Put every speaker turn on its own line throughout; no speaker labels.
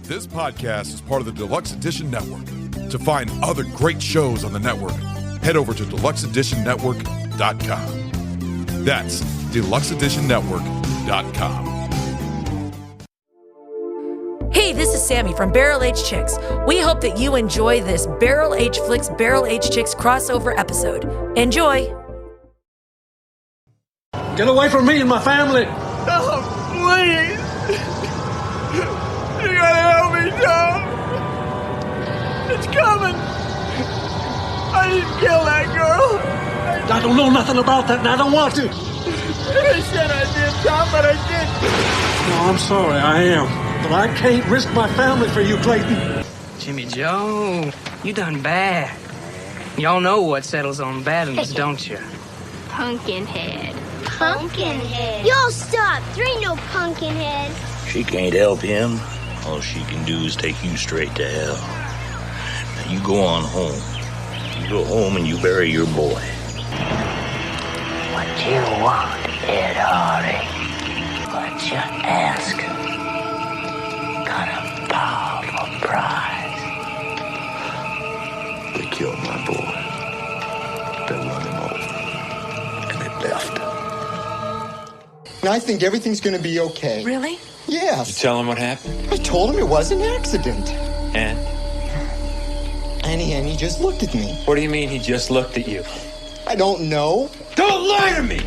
This podcast is part of the Deluxe Edition Network. To find other great shows on the network, head over to deluxeeditionnetwork.com. That's deluxeeditionnetwork.com.
Hey, this is Sammy from Barrel Age Chicks. We hope that you enjoy this Barrel Age Flicks Barrel Age Chicks crossover episode. Enjoy!
Get away from me and my family!
Oh, please! You gotta help me, Tom! It's coming! I didn't kill that girl!
I don't know nothing about that and I don't want to!
I said I did, Tom, but I didn't!
No, I'm sorry, I am. But I can't risk my family for you, Clayton.
Jimmy Joe, you done bad. Y'all know what settles on bad ones, don't you?
Pumpkinhead. Pumpkinhead. Y'all stop. There ain't no Pumpkinhead.
She can't help him. All she can do is take you straight to hell. Now you go on home. You go home and you bury your boy. What you want, Ed Hardy? What you ask? Got a powerful prize. They killed my boy. They run him over. And they left.
I think everything's gonna be okay.
Really?
Yes.
You tell him what happened?
I told him it was an accident.
And?
And he just looked at me.
What do you mean he just looked at you?
I don't know.
Don't lie to me!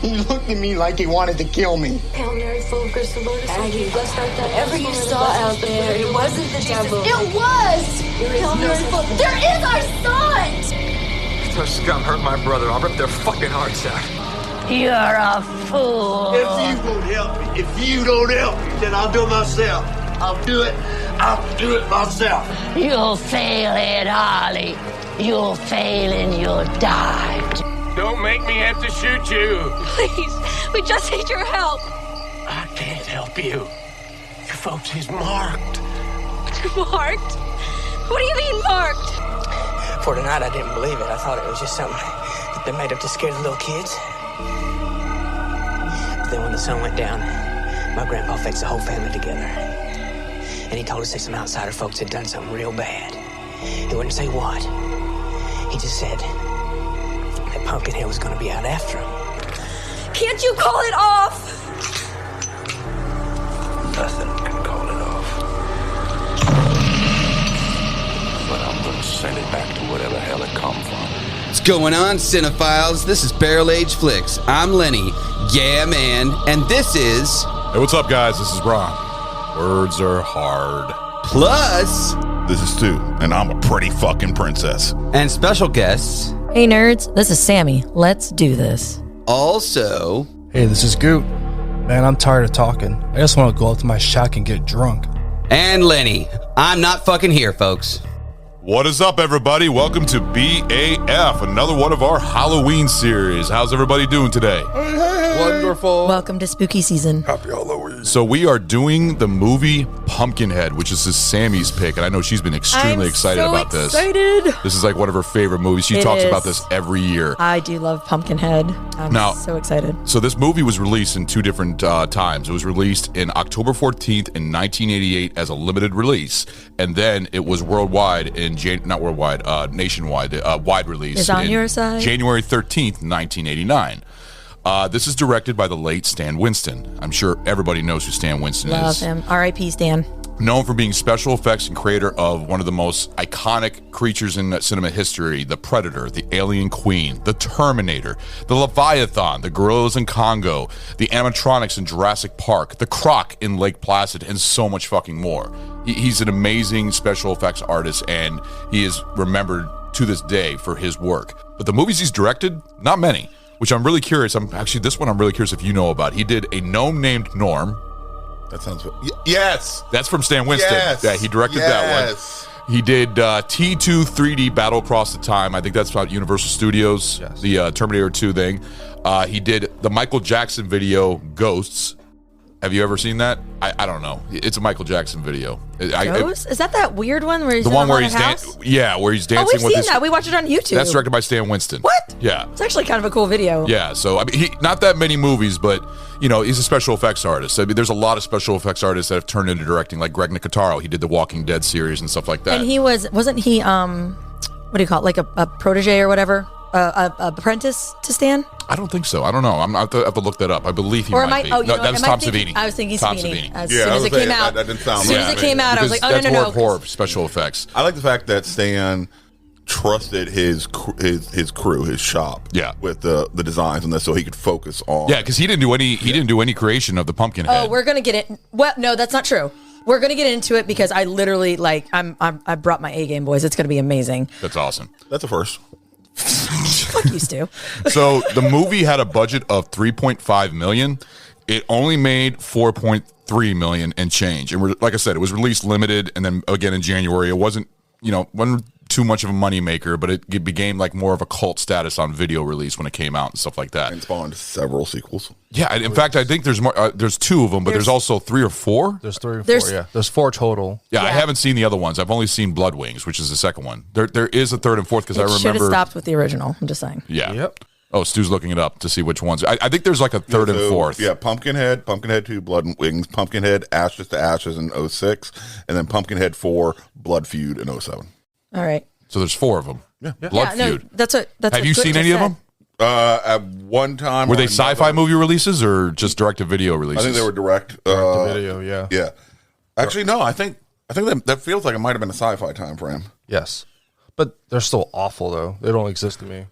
He looked at me like he wanted to kill me.
Hail Mary, full of grace, the Lord is with you. Blessed art thou.
Whatever you saw out there, it wasn't the devil.
It was! Hail Mary, full. There is our son!
If those scum hurt my brother, I'll rip their fucking hearts out.
You're a fool.
If you won't help me, if you don't help me, then I'll do it myself. I'll do it myself.
You'll fail, Ed Harley. You'll fail and you'll die.
Don't make me have to shoot you.
Please, we just need your help.
I can't help you. Your folks is marked.
Marked? What do you mean marked?
For tonight, I didn't believe it. I thought it was just something that they made up to scare the little kids. But then when the sun went down, my grandpa fixed the whole family together. And he told us that some outsider folks had done something real bad. He wouldn't say what. He just said that Pumpkinhead was going to be out after him.
Can't you call it off?
Nothing can call it off. But I'm gonna send it back to whatever hell it come from.
What's going on, cinephiles? This is Barrel Age Flicks. I'm Lenny. Yeah, man. And this is...
Hey, what's up, guys? This is Ron. Words are hard.
Plus...
This is Stu, and I'm a pretty fucking princess.
And special guests...
Hey, nerds. This is Sammy. Let's do this.
Also...
Hey, this is Goot. Man, I'm tired of talking. I just want to go up to my shack and get drunk.
And Lenny. I'm not fucking here, folks.
What is up, everybody? Welcome to BAF, another one of our Halloween series. How's everybody doing today?
Wonderful.
Welcome to spooky season.
Happy Halloween.
So we are doing the movie Pumpkinhead, which is Sammy's pick, and I know she's been extremely excited about this. This is like one of her favorite movies. She talks about this every year.
I do love Pumpkinhead. I'm so excited.
So this movie was released in two different times. It was released in October 14th in 1988 as a limited release, and then it was worldwide in nationwide, wide release.
Is on your side.
January 13th, 1989. This is directed by the late Stan Winston. I'm sure everybody knows who Stan Winston is.
Love him. R.I.P. Stan.
Known for being special effects and creator of one of the most iconic creatures in cinema history, the Predator, the Alien Queen, the Terminator, the Leviathan, the gorillas in Congo, the animatronics in Jurassic Park, the Croc in Lake Placid, and so much fucking more. He's an amazing special effects artist, and he is remembered to this day for his work. But the movies he's directed, not many, which I'm really curious. This one I'm really curious if you know about. He did A Gnome Named Norm.
That sounds... Yes!
That's from Stan Winston. Yes. Yeah, he directed that one. He did T2 3D Battle Across the Time. I think that's about Universal Studios, the Terminator 2 thing. He did the Michael Jackson video, Ghosts. Have you ever seen that? I don't know. It's a Michael Jackson video.
Ghost? Is that weird one where he's
the
in
one
a
where he's where he's dancing
we've
with
seen
his.
that. We watched it on YouTube.
That's directed by Stan Winston.
What?
Yeah.
It's actually kind of a cool video.
Yeah. So I mean, not that many movies, but he's a special effects artist. I mean, there's a lot of special effects artists that have turned into directing, like Greg Nicotero. He did the Walking Dead series and stuff like that.
And he wasn't he? What do you call it? Like a protege or whatever? A apprentice to Stan?
I don't think so. I don't know. I have to look that up. I believe he might be.
Oh,
no, that was Tom Savini.
I was thinking
Tom
Savini. As
Yeah,
soon as it came out.
That didn't sound
As soon as it came out, I was like, oh,
that's
no.
horror special effects.
I like the fact that Stan trusted his crew, his shop, with the designs and that, so he could focus on.
Yeah, because he didn't do any creation of the Pumpkinhead.
Oh, we're gonna get it. Well, no, that's not true. We're gonna get into it because I literally I brought my A game, boys. It's gonna be amazing.
That's awesome.
That's a first.
Fuck you, Stu.
So the movie had a budget of $3.5 million. It only made $4.3 million and change. And like I said, it was released limited, and then again in January. It wasn't too much of a moneymaker, but it became like more of a cult status on video release when it came out and stuff like that.
And spawned several sequels.
Yeah, in fact, I think there's more. There's 2 of them, but there's also 3 or 4.
There's 3 or 4. Yeah, there's 4 total.
Yeah, I haven't seen the other ones. I've only seen Blood Wings, which is the second one. There is a third and fourth because I remember.
Should have stopped with the original. I'm just saying.
Yeah.
Yep.
Oh, Stu's looking it up to see which ones. I think there's like a third and fourth.
Yeah, Pumpkinhead 2, Blood and Wings, Pumpkinhead, Ashes to Ashes in 06, and then Pumpkinhead 4, Blood Feud in 07.
All right.
So there's 4 of them.
Yeah.
Blood Feud.
No, that's
Have you seen any of them?
At one time.
Were they sci-fi movie releases or just direct-to-video releases?
I think they were direct.
Direct-to-video, yeah.
Yeah. Actually, no, I think that feels like it might have been a sci-fi time frame.
Yes. But they're still awful, though. They don't exist to me.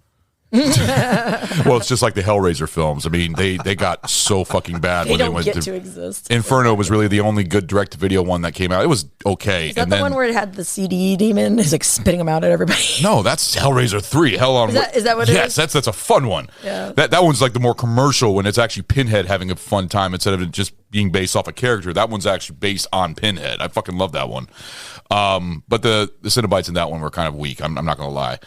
Well, it's just like the Hellraiser films. I mean, they got so fucking bad
They
when
don't
they went
get to exist.
Inferno was really the only good direct-to-video one that came out. It was okay.
Is that the one where it had the CD demon? Is like spitting them out at everybody?
No, that's Hellraiser 3. Hell on.
Is that what it
yes,
is?
that's a fun one.
Yeah.
That one's like the more commercial when it's actually Pinhead having a fun time instead of it just being based off a character. That one's actually based on Pinhead. I fucking love that one. But the Cenobites in that one were kind of weak. I'm not going to lie.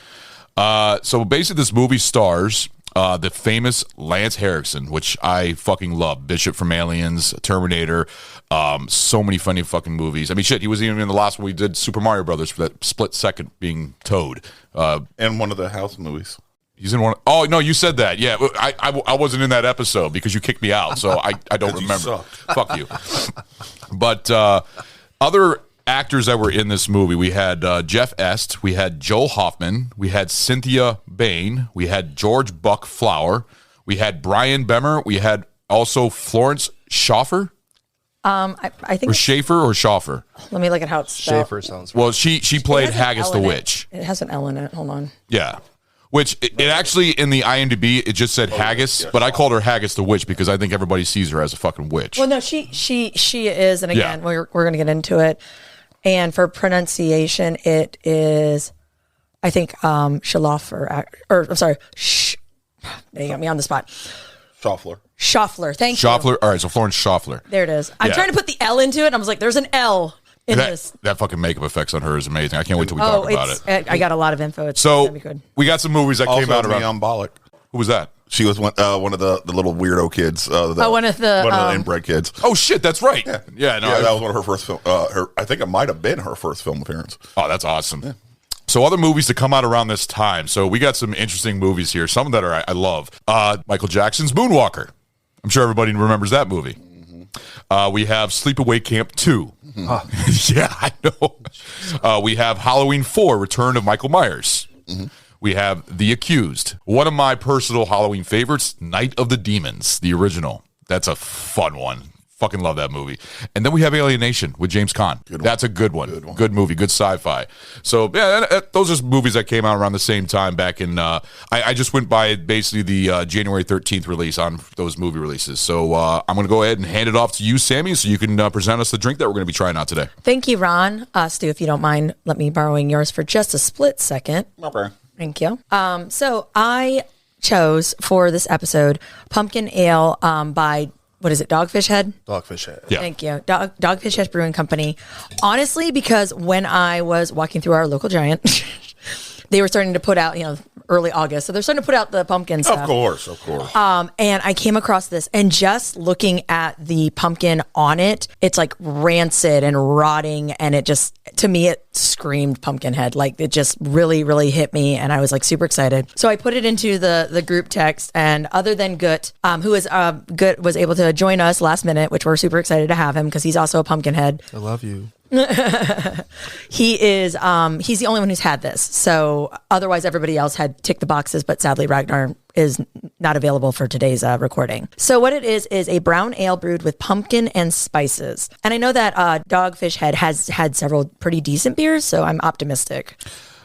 So basically this movie stars the famous Lance Henriksen, which I fucking love. Bishop from Aliens, Terminator, so many funny fucking movies. I mean, shit, he was even in the last one we did, Super Mario Brothers, for that split second being Toad.
And one of the House movies.
He's in one. Oh, no, you said that. Yeah, I wasn't in that episode because you kicked me out, so I don't remember. Fuck you. But other actors that were in this movie, we had Jeff Est, we had Joel Hoffman, we had Cynthia Bain, we had George Buck Flower, we had Brian Bemer, we had also Florence Schaffer.
I think
or Schaefer or Schaffer.
Let me look at how it's spelled.
Schaefer sounds.
Well, she played Haggis the
L in
Witch.
It has an L in it. Hold on.
Yeah. Which it actually in the IMDb it just said Haggis, but I called her Haggis the Witch because I think everybody sees her as a fucking witch.
Well, no, she is, and again, we're going to get into it. And for pronunciation, it is, I think, Schaffer, or I'm sorry, you got me on the spot. Schaffler, thank you.
Schaffler, all right, so Florence Schaffler.
There it is. I'm trying to put the L into it, and I was like, there's an L in this.
That fucking makeup effects on her is amazing. I can't wait till we talk about it.
I got a lot of info. It's
so
gonna be good.
We got some movies that came out around.
Bollock.
Who was that?
She was one of the little weirdo kids.
One of the
inbred kids.
Oh shit, that's right.
Yeah,
no,
that was one of her first film. I think it might have been her first film appearance.
Oh, that's awesome. Yeah. So other movies to come out around this time. So we got some interesting movies here. Some that I love. Michael Jackson's Moonwalker. I'm sure everybody remembers that movie. Mm-hmm. We have Sleepaway Camp 2. Mm-hmm. Yeah, I know. We have Halloween 4, Return of Michael Myers. Mm-hmm. We have The Accused. One of my personal Halloween favorites, Night of the Demons, the original. That's a fun one. Fucking love that movie. And then we have Alienation with James Caan. That's a good one. Good movie. Good sci-fi. So, yeah, those are movies that came out around the same time back in... I just went by basically the January 13th release on those movie releases. So I'm going to go ahead and hand it off to you, Sammy, so you can present us the drink that we're going to be trying out today.
Thank you, Ron. Stu, if you don't mind, let me borrowing yours for just a split second.
Okay.
Thank you. So I chose for this episode Pumpkin Ale by... What is it? Dogfish Head?
Dogfish Head.
Yeah.
Thank you. Dogfish Head Brewing Company. Honestly, because when I was walking through our local Giant, they were starting to put out, early August. So they're starting to put out the pumpkin stuff.
Of course.
And I came across this, and just looking at the pumpkin on it, it's like rancid and rotting. And it just, to me, it screamed Pumpkinhead. Like it just really, really hit me. And I was like super excited. So I put it into the group text, and other than Gut, who is Gut was able to join us last minute, which we're super excited to have him because he's also a Pumpkinhead.
I love you.
He is he's the only one who's had this, so otherwise everybody else had ticked the boxes, but sadly Ragnar is not available for today's recording. So what it is a brown ale brewed with pumpkin and spices, and I know that Dogfish Head has had several pretty decent beers, so I'm optimistic.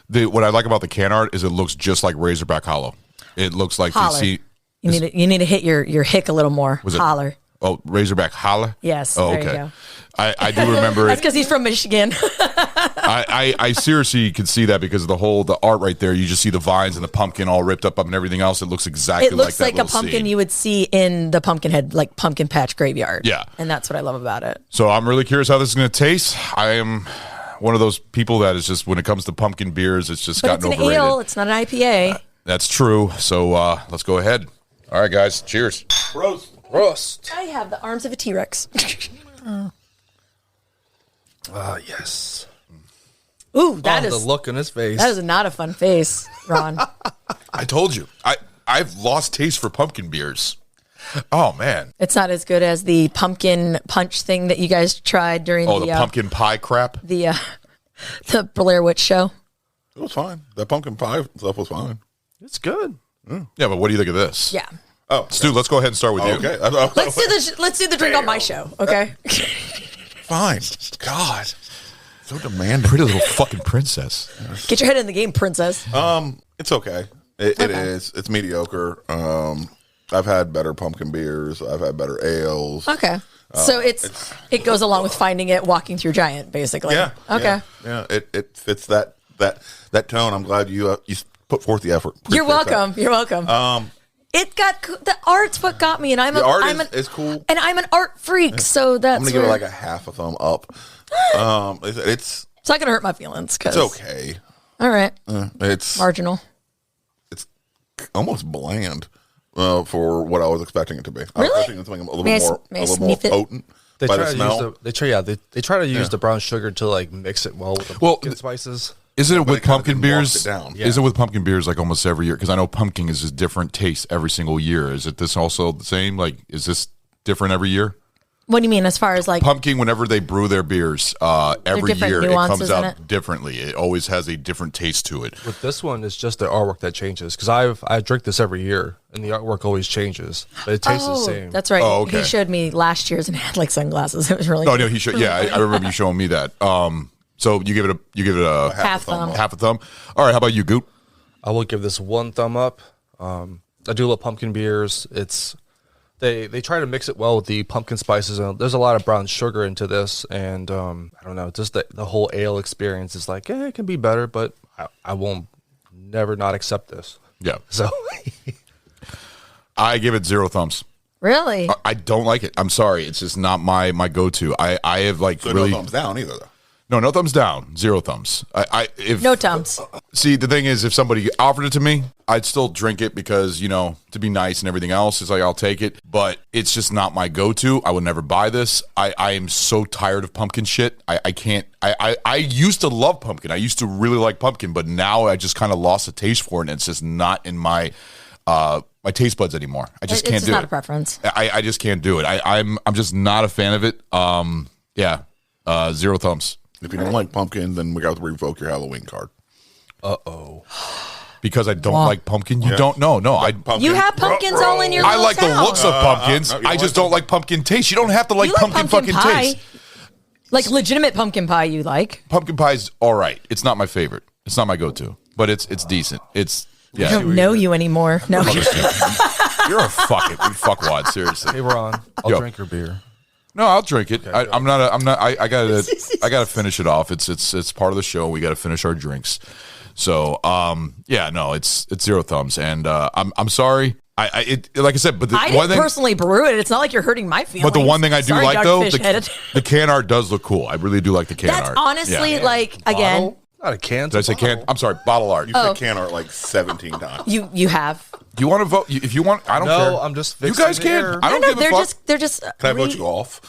What I like about the can art is it looks just like Razorback Hollow. It looks like
you need to hit your hick a little more. Holler.
Oh, Razorback Holler?
Yes.
Oh,
there
okay.
You go.
I do remember
That's because he's from Michigan.
I seriously could see that because of the art right there. You just see the vines and the pumpkin all ripped up and everything else. It looks exactly like that. It looks like
a pumpkin
scene
you would see in the Pumpkinhead, like pumpkin patch graveyard.
Yeah.
And that's what I love about it.
So I'm really curious how this is going to taste. I am one of those people that is just, when it comes to pumpkin beers, it's just gotten overrated.
It's an ale. It's not an IPA.
That's true. So let's go ahead. All right, guys. Cheers.
Prost.
I have the arms of a T-Rex.
Yes.
Ooh, that is
the look in his face.
That is not a fun face, Ron.
I told you. I've lost taste for pumpkin beers. Oh, man.
It's not as good as the pumpkin punch thing that you guys tried during
the pumpkin pie crap?
The Blair Witch show.
It was fine. That pumpkin pie stuff was fine.
It's good.
Yeah, but what do you think of this?
Yeah.
Oh, Stu, let's go ahead and start with you.
Okay.
Let's do the drink on my show, okay?
Fine. God. So demanding.
Pretty little fucking princess.
Get your head in the game, princess.
It's okay. It is. It's mediocre. I've had better pumpkin beers. I've had better ales.
Okay. So it goes along with finding it walking through Giant, basically.
Yeah.
Okay.
Yeah. It fits that tone. I'm glad you put forth the effort.
You're welcome. You're welcome. It got the art's what got me, and
it's cool,
and I'm an art freak, so that's.
I'm gonna give it like a half a thumb up. It's
not gonna hurt my feelings.
It's okay.
All right.
It's
marginal.
It's almost bland for what I was expecting it to be.
Really?
I was expecting something a little more potent.
They
by
try
the
to
smell.
They try to use the brown sugar to like mix it well with the pumpkin spices.
Isn't it with pumpkin beers?
Yeah.
Is it with pumpkin beers like almost every year? Because I know pumpkin is a different taste every single year. Is it this also the same? Like, is this different every year?
What do you mean as far as like
pumpkin? Whenever they brew their beers, every year it comes out differently. It always has a different taste to it.
With this one, it's just the artwork that changes. Because I drink this every year, and the artwork always changes, but it tastes the same.
That's right.
Oh, okay.
He showed me last year's and had like sunglasses. It was really.
No, he showed. Yeah, I remember you showing me that. So you give it a
half thumb.
Half a thumb. All right. How about you, Goop?
I will give this 1 thumb up. I do love pumpkin beers. They try to mix it well with the pumpkin spices. And there's a lot of brown sugar into this, and I don't know, just the whole ale experience is like, it can be better, but I won't never not accept this.
Yeah.
So
I give it 0 thumbs.
Really?
I don't like it. I'm sorry. It's just not my go-to. I have like really
no thumbs down either though.
No thumbs down. 0 thumbs.
No thumbs.
See, the thing is, if somebody offered it to me, I'd still drink it because, to be nice and everything else. It's like, I'll take it. But it's just not my go-to. I would never buy this. I am so tired of pumpkin shit. I can't. I used to love pumpkin. I used to really like pumpkin. But now I just kind of lost a taste for it. And it's just not in my my taste buds anymore. I just can't do it. It's
not a preference.
I just can't do it. I'm just not a fan of it. 0 thumbs.
If you don't like pumpkin, then we got to revoke your Halloween card.
Because I don't like pumpkin? You don't know. No,
you have pumpkins all in your
I like
house.
the looks of pumpkins. I just don't like pumpkin taste. You don't have to like pumpkin fucking
pie.
taste.
Like legitimate pumpkin pie you like.
Pumpkin pie's all right. It's not my favorite. It's not my go-to. But it's decent. It's
I don't know you anymore. No.
You're a fuckwad, seriously.
Hey, Ron, I'll drink your beer.
No, I'll drink it. Okay, I gotta finish it off. It's part of the show. We gotta finish our drinks. So it's 0 thumbs, and I'm sorry. Like I said, but
I didn't personally brew it. It's not like you're hurting my feelings.
But the one thing I do like though, the can art does look cool. I really do like the can art.
That's honestly again.
Not a can.
Did I say can? I'm sorry, bottle art.
You said can art like 17 times.
You have.
You want to vote? If you want, I don't care.
No, I'm just
You
fixing
guys
the
can.
air.
I don't give a fuck.
They're just.
Can I vote you off?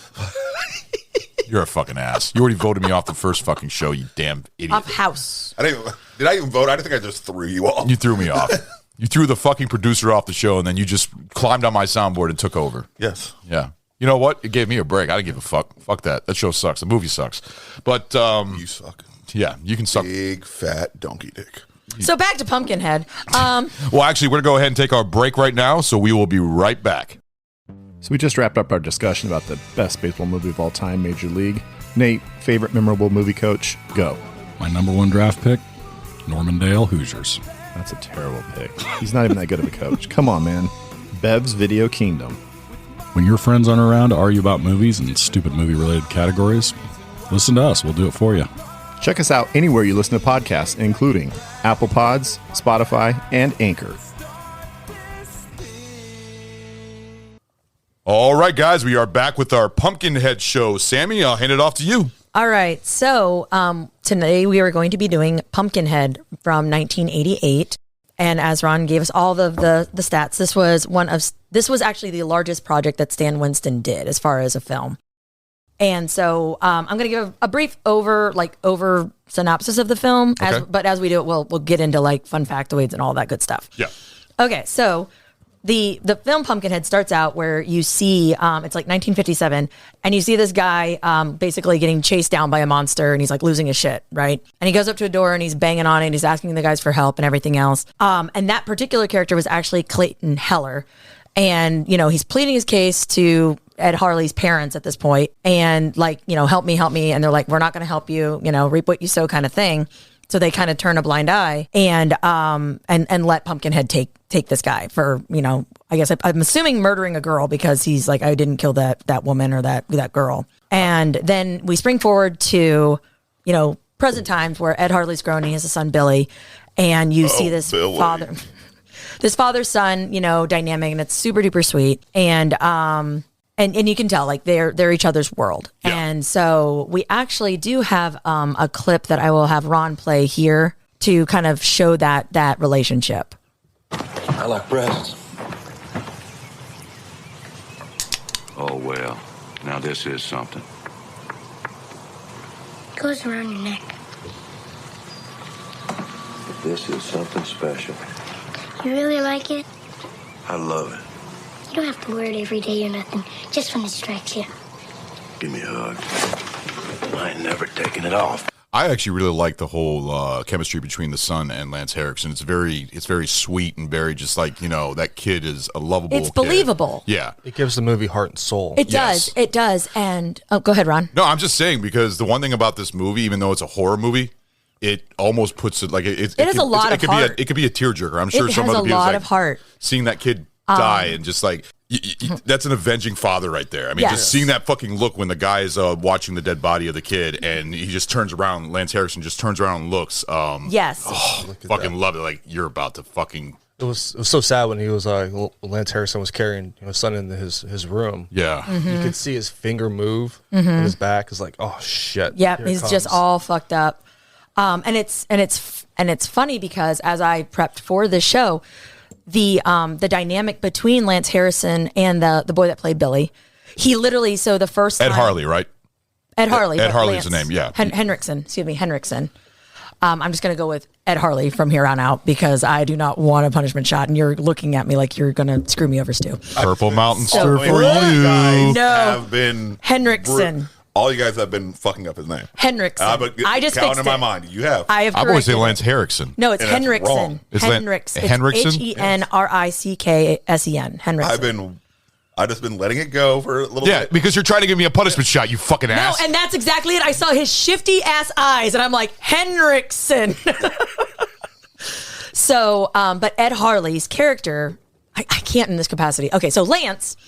You're a fucking ass. You already voted me off the first fucking show, you damn idiot.
Off house.
Did I even vote? I think I just threw you off.
You threw me off. You threw the fucking producer off the show, and then you just climbed on my soundboard and took over.
Yes.
Yeah. You know what? It gave me a break. I didn't give a fuck. Fuck that. That show sucks. The movie sucks. But
you suck.
Yeah, you can suck.
Big fat donkey dick.
So back to Pumpkinhead.
Well, actually, we're going to go ahead and take our break right now, so we will be right back.
So we just wrapped up our discussion about the best baseball movie of all time, Major League. Nate, favorite memorable movie coach? Go.
My number one draft pick, Norman Dale, Hoosiers.
That's a terrible pick. He's not even that good of a coach. Come on, man. Bev's Video Kingdom.
When your friends aren't around to argue about movies and stupid movie-related categories, listen to us. We'll do it for you.
Check us out anywhere you listen to podcasts, including Apple Pods, Spotify, and Anchor.
All right, guys, we are back with our Pumpkinhead show. Sammy, I'll hand it off to you.
All right. So today we are going to be doing Pumpkinhead from 1988. And as Ron gave us all the stats, this was actually the largest project that Stan Winston did as far as a film. And so I'm going to give a brief over synopsis of the film.
Okay.
But as we do it, we'll get into like fun factoids and all that good stuff.
Yeah.
Okay. So the film Pumpkinhead starts out where you see it's like 1957, and you see this guy basically getting chased down by a monster, and he's like losing his shit, right? And he goes up to a door and he's banging on it, and he's asking the guys for help and everything else. And that particular character was actually Clayton Heller. And, you know, he's pleading his case to Ed Harley's parents at this point, and like, you know, help me. And they're like, we're not going to help you, you know, reap what you sow kind of thing. So they kind of turn a blind eye and let Pumpkinhead take this guy for, you know, I guess I'm assuming murdering a girl, because he's like, I didn't kill that woman or that girl. And then we spring forward to, you know, present times where Ed Harley's grown and he has a son, Billy, and you see this father-son, you know, dynamic, and it's super duper sweet. And you can tell like they're each other's world. Yeah. And so we actually do have a clip that I will have Ron play here to kind of show that relationship.
I like presents.
Oh, well, now this is something.
It goes around your neck.
This is something special.
You really like it?
I love it.
You don't have to wear it every day or nothing, just when it strikes you.
Give me a hug. I ain't never taking it off.
I actually really like the whole chemistry between the son and Lance Henriksen. It's very sweet and very just like, you know, that kid is a lovable
It's believable.
Kid. Yeah.
It gives the movie heart and soul.
It does. And go ahead, Ron.
No, I'm just saying, because the one thing about this movie, even though it's a horror movie, it almost puts it like it
has a lot of heart.
It could be a tearjerker. I'm sure some other people
has a lot of heart.
Seeing that kid die and just like that's an avenging father right there. I mean, just seeing that fucking look when the guy is watching the dead body of the kid, and he just turns around. Lance Henriksen just turns around and looks.
Yes.
Oh, fucking love it. Like, you're about to fucking.
It was so sad when he was Lance Henriksen was carrying his son in his room.
Yeah,
you could see his finger move on his back. It's like, oh shit.
Yeah, he's just all fucked up. And it's funny because as I prepped for this show, the dynamic between Lance Henriksen and the boy that played Billy, he literally, so the first time,
Ed Harley, right?
Ed Harley.
Ed Harley's the name, yeah.
Henriksen. I'm just going to go with Ed Harley from here on out because I do not want a punishment shot, and you're looking at me like you're going to screw me over, Stu.
Purple Mountain Stir for you.
No.
Have been
Henriksen.
All you guys have been fucking up his name.
Henriksen. I just fixed
in my mind. You have.
I've
always say Lance Henriksen.
No, it's Henriksen.
Wrong.
It's
Henriksen.
Henriksen?
Henriksen.
I've just been letting it go for a little bit.
Yeah, because you're trying to give me a punishment shot, you fucking ass.
No, and that's exactly it. I saw his shifty ass eyes, and I'm like, Henriksen. So, but Ed Harley's character, I can't in this capacity. Okay, so Lance,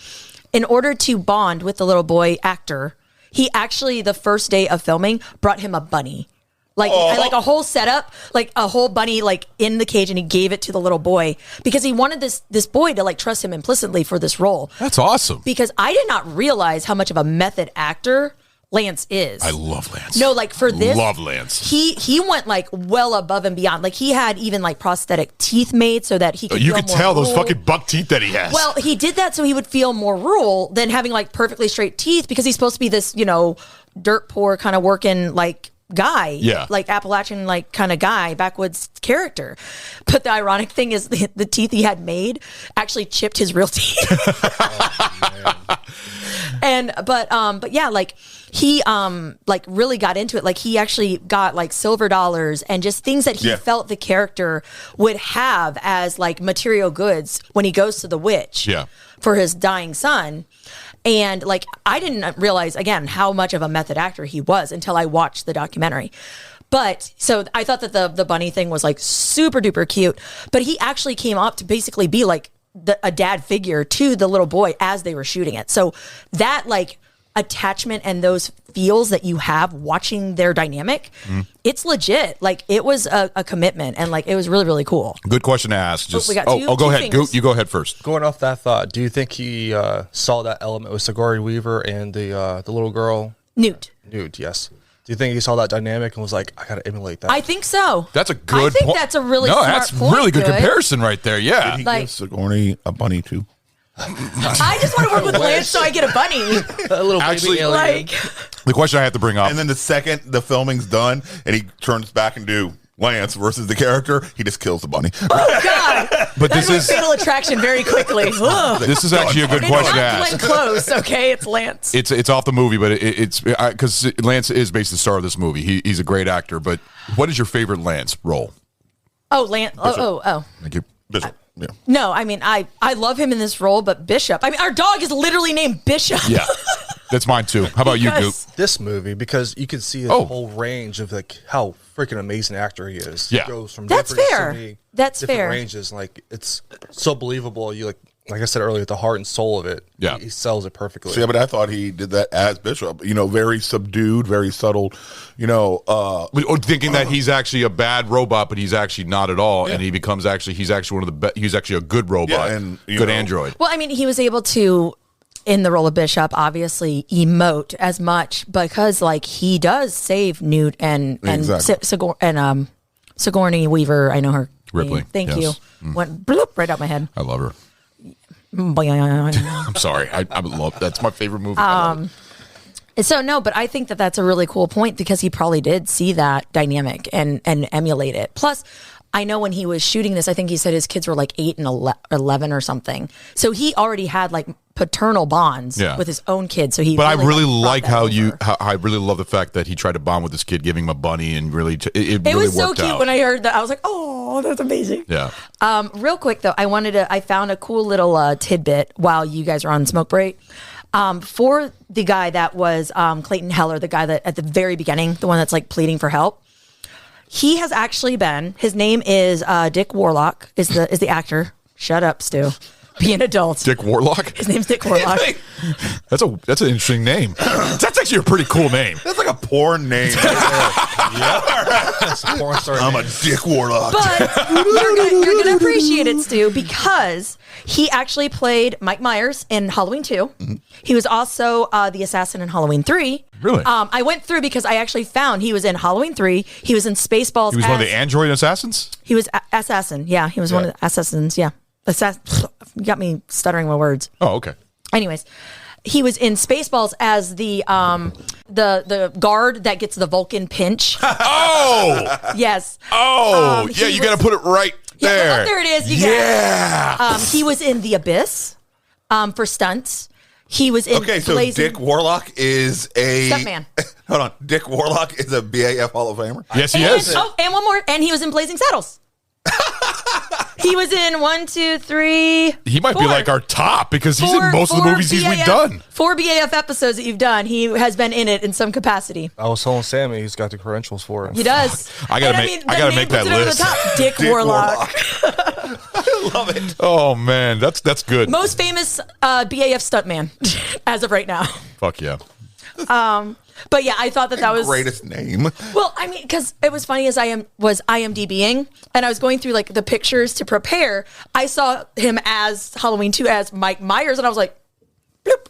in order to bond with the little boy actor, he actually, the first day of filming, brought him a bunny. Like a whole setup, like a whole bunny like in the cage, and he gave it to the little boy because he wanted this boy to like trust him implicitly for this role.
That's awesome.
Because I did not realize how much of a method actor Lance is.
I love Lance.
No, like for this,
love Lance.
He went like well above and beyond. Like he had even like prosthetic teeth made so that he could.
You
feel
could
more
tell those
rural.
fucking buck teeth that he has.
Well, he did that so he would feel more rural than having like perfectly straight teeth because he's supposed to be this, dirt poor kind of working like guy.
Yeah.
Like Appalachian like kind of guy, backwoods character. But the ironic thing is the teeth he had made actually chipped his real teeth. But yeah, like he like really got into it. Like he actually got like silver dollars and just things that he felt the character would have as like material goods when he goes to the witch for his dying son. And like I didn't realize again how much of a method actor he was until I watched the documentary. But so I thought that the bunny thing was like super duper cute, but he actually came up to basically be like a dad figure to the little boy as they were shooting it. So that like attachment and those feels that you have watching their dynamic, it's legit. Like it was a commitment and like it was really, really cool.
Good question to ask.
We got
go ahead. You go ahead first.
Going off that thought, do you think he saw that element with Sigourney Weaver and the little girl?
Newt,
yes. Do you think he saw that dynamic and was like, I gotta emulate that?
I think so.
That's a good
I think that's a really smart
that's
point,
really good
Good.
comparison right there. Yeah.
Did he
Like-
give Sigourney a bunny too?
I just want to work with Lance so I get a bunny.
A little
Actually,
baby alien.
Like,
The question I have to bring up.
And then the second the filming's done and he turns back and do Lance versus the character, he just kills the bunny.
oh God.
But
That's
this is
Fatal Attraction very quickly. Ugh.
this is actually a good
It's
question to
not
ask.
Glenn Close, okay? It's Lance.
It's off the movie, but it's because Lance is basically the star of this movie. He's a great actor. But what is your favorite Lance role?
Oh, Lance. Oh.
Thank you.
Bishop. Yeah.
No, I mean, I love him in this role, but Bishop. I mean, our dog is literally named Bishop.
Yeah, that's mine too. How about you, Goop?
Because-
This movie, because you can see the whole range of like how freaking amazing actor he is.
Yeah.
He goes from
That's
different,
fair.
so many
That's
different
fair.
ranges. Like it's so believable. You like I said earlier, the heart and soul of it.
Yeah.
he sells it perfectly.
So, yeah, but I thought he did that as Bishop. Very subdued, very subtle.
Thinking that he's actually a bad robot, but he's actually not at all, and he becomes he's actually one of the best. He's actually a good robot,
Yeah, and,
good android.
Well, I mean, he was able to, in the role of Bishop, obviously emote as much because, like, he does save Newt and
Exactly.
Sigourney Weaver. I know her.
Ripley,
name. Thank
yes.
you. Went bloop right out my head.
I love her.
So
I'm sorry. I love that's my favorite movie. I love it.
no, but I think that that's a really cool point because he probably did see that dynamic and emulate it. Plus, I know when he was shooting this, I think he said his kids were like 8 and 11 or something. So he already had like paternal bonds with his own kids. So
But I really
brought
like
that
how
over.
I really love the fact that he tried to bond with this kid, giving him a bunny, and really it really
was so
worked
cute
out.
when I heard that. I was like, oh, that's amazing.
Yeah.
Real quick though, I found a cool little tidbit while you guys are on smoke break. For the guy that was Clayton Heller, the guy that at the very beginning, the one that's like pleading for help. He has actually been. His name is Dick Warlock. Is the actor? Shut up, Stu. Be an adult.
Dick Warlock.
His name's Dick Warlock.
That's an interesting name. That's actually a pretty cool name.
That's like a porn name.
That's a porn star
I'm
name.
a Dick Warlock.
But you're gonna appreciate it, Stu, because he actually played Mike Myers in Halloween 2.
Mm-hmm.
He was also the assassin in Halloween 3.
Really?
I went through because I actually found he was in Halloween 3. He was in Spaceballs.
He was one of the android assassins.
He was assassin. Yeah, he was one of the assassins. Yeah, you got me stuttering my words.
Oh, okay.
Anyways, he was in Spaceballs as the guard that gets the Vulcan pinch.
Oh,
Yes.
oh, yeah.
he
You got to put it right
Yeah,
there.
well, there it is. You got
Yeah.
he was in The Abyss for stunts. He was in
Okay, so
Blazing
Dick Warlock is a
Stuntman.
Hold on, Dick Warlock is a BAF Hall of Famer.
Yes, he
and,
is.
Oh, and one more. And he was in Blazing Saddles. He was in 1, 2, 3.
He might be
4.
like our top because he's in
Four-
most of the
four
movies we've
BAF
done.
4 BAF episodes that you've done. He has been in it in some capacity.
I was telling Sammy he's got the credentials for it.
He does.
I gotta
And
make-
the
I gotta
name
make that
puts it over
list.
the top. Dick
Dick
Warlock.
I love it.
Oh man, that's good.
Most famous BAF stuntman as of right now.
Fuck yeah.
But yeah, I thought that was
Greatest name.
Well, I mean, because it was funny as I was IMDbing, and I was going through like the pictures to prepare. I saw him as Halloween 2 as Mike Myers, and I was like, bloop.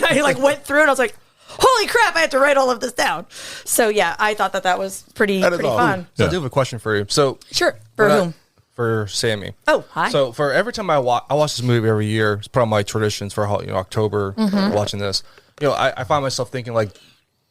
I like went through, and I was like, holy crap, I have to write all of this down. So yeah, I thought that was pretty fun.
So I do have a question for you. So
sure, for whom?
For Sammy.
Oh, hi.
So for every time I watch this movie every year, it's part of my traditions for October watching this. I find myself thinking like,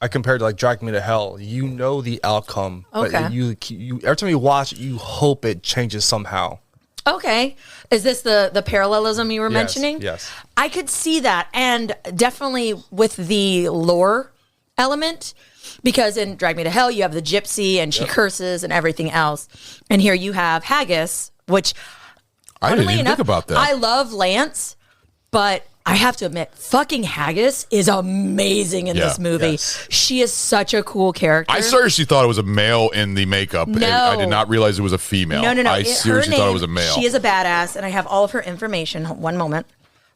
I compared to like Drag Me to Hell. You know the outcome, but you every time you watch it, you hope it changes somehow.
Okay, is this the parallelism you were mentioning?
Yes.
I could see that, and definitely with the lore element. Because in Drag Me to Hell, you have the gypsy and she curses and everything else. And here you have Haggis, which
I didn't even think about that.
I love Lance, but I have to admit, fucking Haggis is amazing in this movie. Yes. She is such a cool character.
I seriously thought it was a male in the makeup.
No.
I did not realize it was a female.
No.
I seriously thought it was a male.
She is a badass, and I have all of her information. One moment.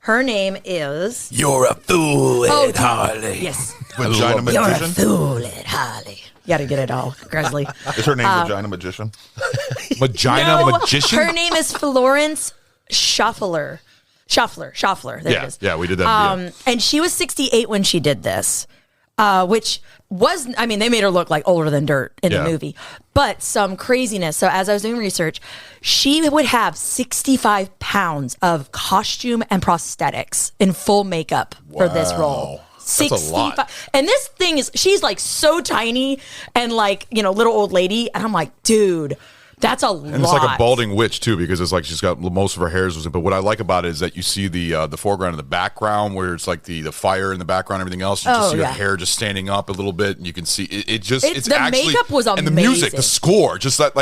Her name is...
You're a fool, Harley.
Yes.
Vagina Magician?
You're a fool, Harley. You got to get it all, Grizzly.
Is her name Vagina Magician?
Magician?
Her name is Florence Schaffler. There it is.
Yeah, we did that.
And she was 68 when she did this, which was, I mean, they made her look like older than dirt in the movie, but some craziness. So as I was doing research, she would have 65 pounds of costume and prosthetics in full makeup for this role. 65. And this thing is, she's like so tiny and like, little old lady. And I'm like, dude, that's a lot.
And it's like a balding witch too, because it's like she's got most of her hairs. But what I like about it is that you see the foreground and the background, where it's like the fire in the background, and everything else. You just see her hair just standing up a little bit, and you can see it's
the
actually,
makeup was amazing,
and the music, the score, just that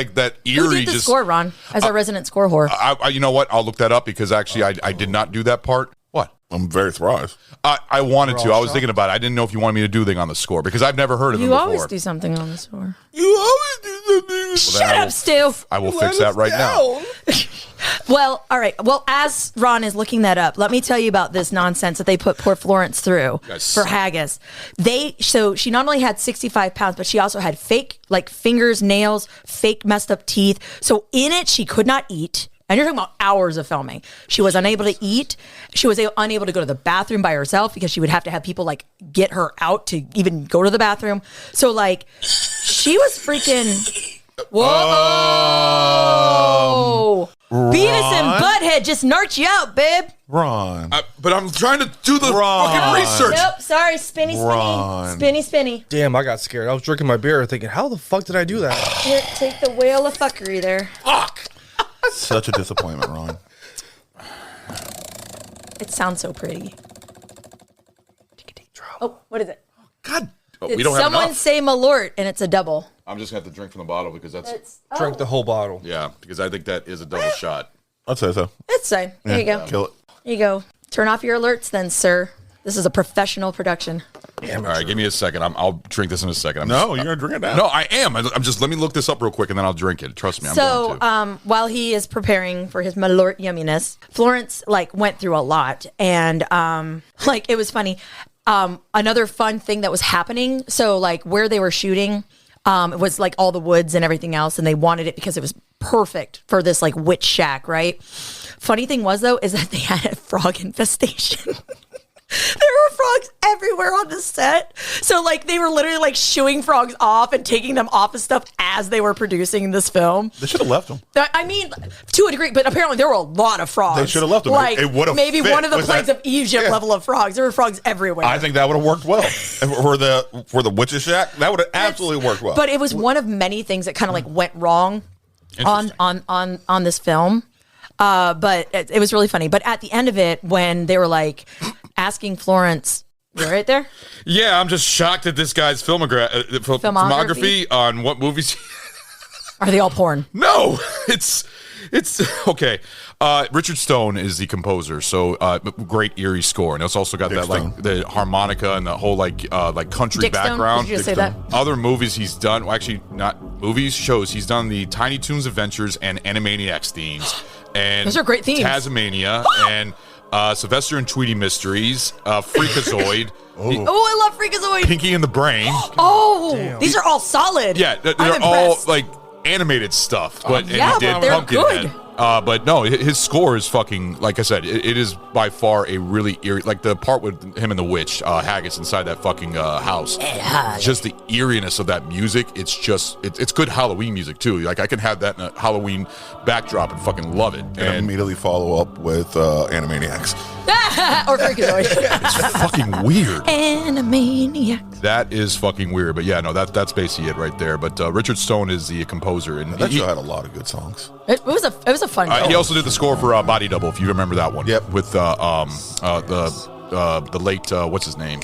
eerie.
Who did the score, Ron, as our resident score whore?
You know what? I'll look that up because actually I did not do that part. What?
I'm very surprised.
I wanted to. I was thinking about it. I didn't know if you wanted me to do anything on the score because I've never heard of them before.
You always do something on the score.
You always do something.
Shut up, Stu.
I will fix that right now.
Well, all right. Well, as Ron is looking that up, let me tell you about this nonsense that they put poor Florence through for Haggis. So she not only had 65 pounds, but she also had fake like fingers, nails, fake messed up teeth. So in it, she could not eat. And you're talking about hours of filming. She was unable to eat. She was unable to go to the bathroom by herself because she would have to have people like get her out to even go to the bathroom. So like, she was freaking. Whoa! Beavis and Butthead just narked you out, babe.
Ron.
But I'm trying to do the fucking research.
Nope, sorry. Spinny.
Damn, I got scared. I was drinking my beer thinking, how the fuck did I do that?
Here, take the whale of fuckery there.
Fuck!
Such a disappointment, Ron.
It sounds so pretty. Take a deep draw. Oh, what is it?
God.
Did
we don't have
someone
enough.
say Malort and it's a double?
I'm just going to have to drink from the bottle because that's...
Drink the whole bottle.
Yeah, because I think that is a double shot.
I'd say so.
It's fine. There you go.
Kill it.
Here you go. Turn off your alerts then, sir. This is a professional production.
All right, give me a second. I'll drink this in a second.
You're going to drink it now.
No, I am. I'm just, let me look this up real quick and then I'll drink it. Trust me, I'm going to.
While he is preparing for his Malort yumminess, Florence went through a lot, and it was funny. Another fun thing that was happening. So where they were shooting, it was all the woods and everything else, and they wanted it because it was perfect for this witch shack, right? Funny thing was though, is that they had a frog infestation. There were frogs everywhere on the set. So they were literally shooing frogs off and taking them off of stuff as they were producing this film.
They should have left them.
I mean, to a degree, but apparently there were a lot of frogs.
They should have left them. It would have
maybe
fit
one of the plagues of Egypt level of frogs. There were frogs everywhere.
I think that would have worked well. for the witch's shack, that would have absolutely worked well.
But it was one of many things that kind of went wrong on this film. But it was really funny. But at the end of it, when they were asking Florence, you're right there?
Yeah, I'm just shocked at this guy's filmography on what movies.
Are they all porn?
No, it's okay. Richard Stone is the composer, so great eerie score, and it's also got
Dick
that
Stone.
the harmonica and the whole country
Dick Stone?
background.
Did you just say that?
Other movies he's done, well, actually not movies, shows. He's done the Tiny Toons Adventures and Animaniacs themes. And
those are great themes.
Tasmania and Sylvester and Tweety Mysteries, Freakazoid.
Oh, I love Freakazoid.
Pinky and the Brain.
Oh, these are all solid.
Yeah, they're
I'm
all
impressed.
animated stuff. But and
yeah,
he did
they're
Pumpkinhead.
good.
But no, his score is fucking, like I said, it is by far a really eerie, like the part with him and the witch, Haggis inside that fucking house. Just the eeriness of that music. It's just, it's good Halloween music too. Like I can have that in a Halloween backdrop and fucking love it.
And immediately follow up with Animaniacs.
Or Freakazoid.
It's fucking weird.
Animaniacs.
That is fucking weird. But yeah, no, that's basically it right there. But Richard Stone is the composer. And
that show had a lot of good songs.
It was a fun show.
He also did the score for Body Double, if you remember that one.
Yep.
With the late what's his name?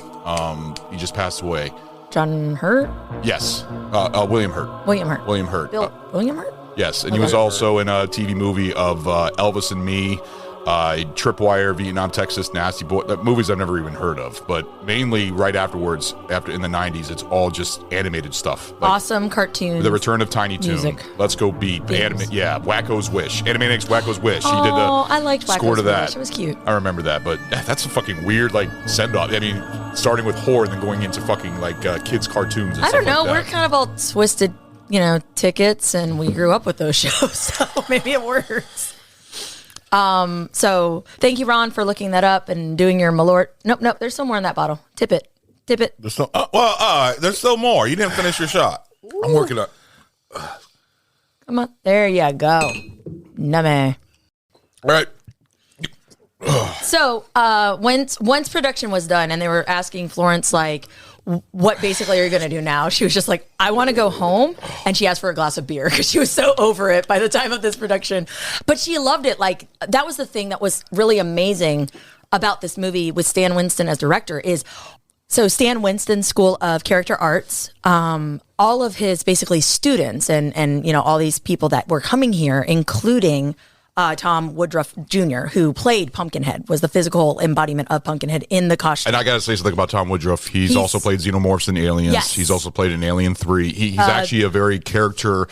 He just passed away.
John Hurt?
Yes. William Hurt.
William Hurt.
William Hurt.
William Hurt?
Yes, and he was also in a TV movie of Elvis and Me, Tripwire, Vietnam, Texas, Nasty Boy. Movies I've never even heard of, but mainly right afterwards, in the 90s, it's all just animated stuff. Like
awesome cartoons.
The Return of Tiny Toon.
Music.
Let's Go Beat. Wacko's Wish. Animaniacs Wacko's Wish.
Oh,
he did
I liked
score
Wacko's
to that.
Wish. It was cute.
I remember that, but that's a fucking weird send-off. I mean, starting with horror and then going into fucking kids' cartoons and
I don't know.
Like
We're kind of all twisted, tickets, and we grew up with those shows, so maybe it works. So thank you, Ron, for looking that up and doing your Malort. Nope, there's still more in that bottle. Tip it.
There's still, there's still more. You didn't finish your shot.
I'm working on.
Come on, there you go. Nummy.
All right.
So once production was done, and they were asking Florence what basically are you going to do now? She was just like, I want to go home. And she asked for a glass of beer because she was so over it by the time of this production. But she loved it. Like, that was the thing that was really amazing about this movie with Stan Winston as director is, so Stan Winston's School of Character Arts, all of his basically students and all these people that were coming here, including Tom Woodruff Jr., who played Pumpkinhead, was the physical embodiment of Pumpkinhead in the costume.
And I got to say something about Tom Woodruff. He's also played Xenomorphs in Aliens.
Yes.
He's also played in Alien 3. He's actually a very character,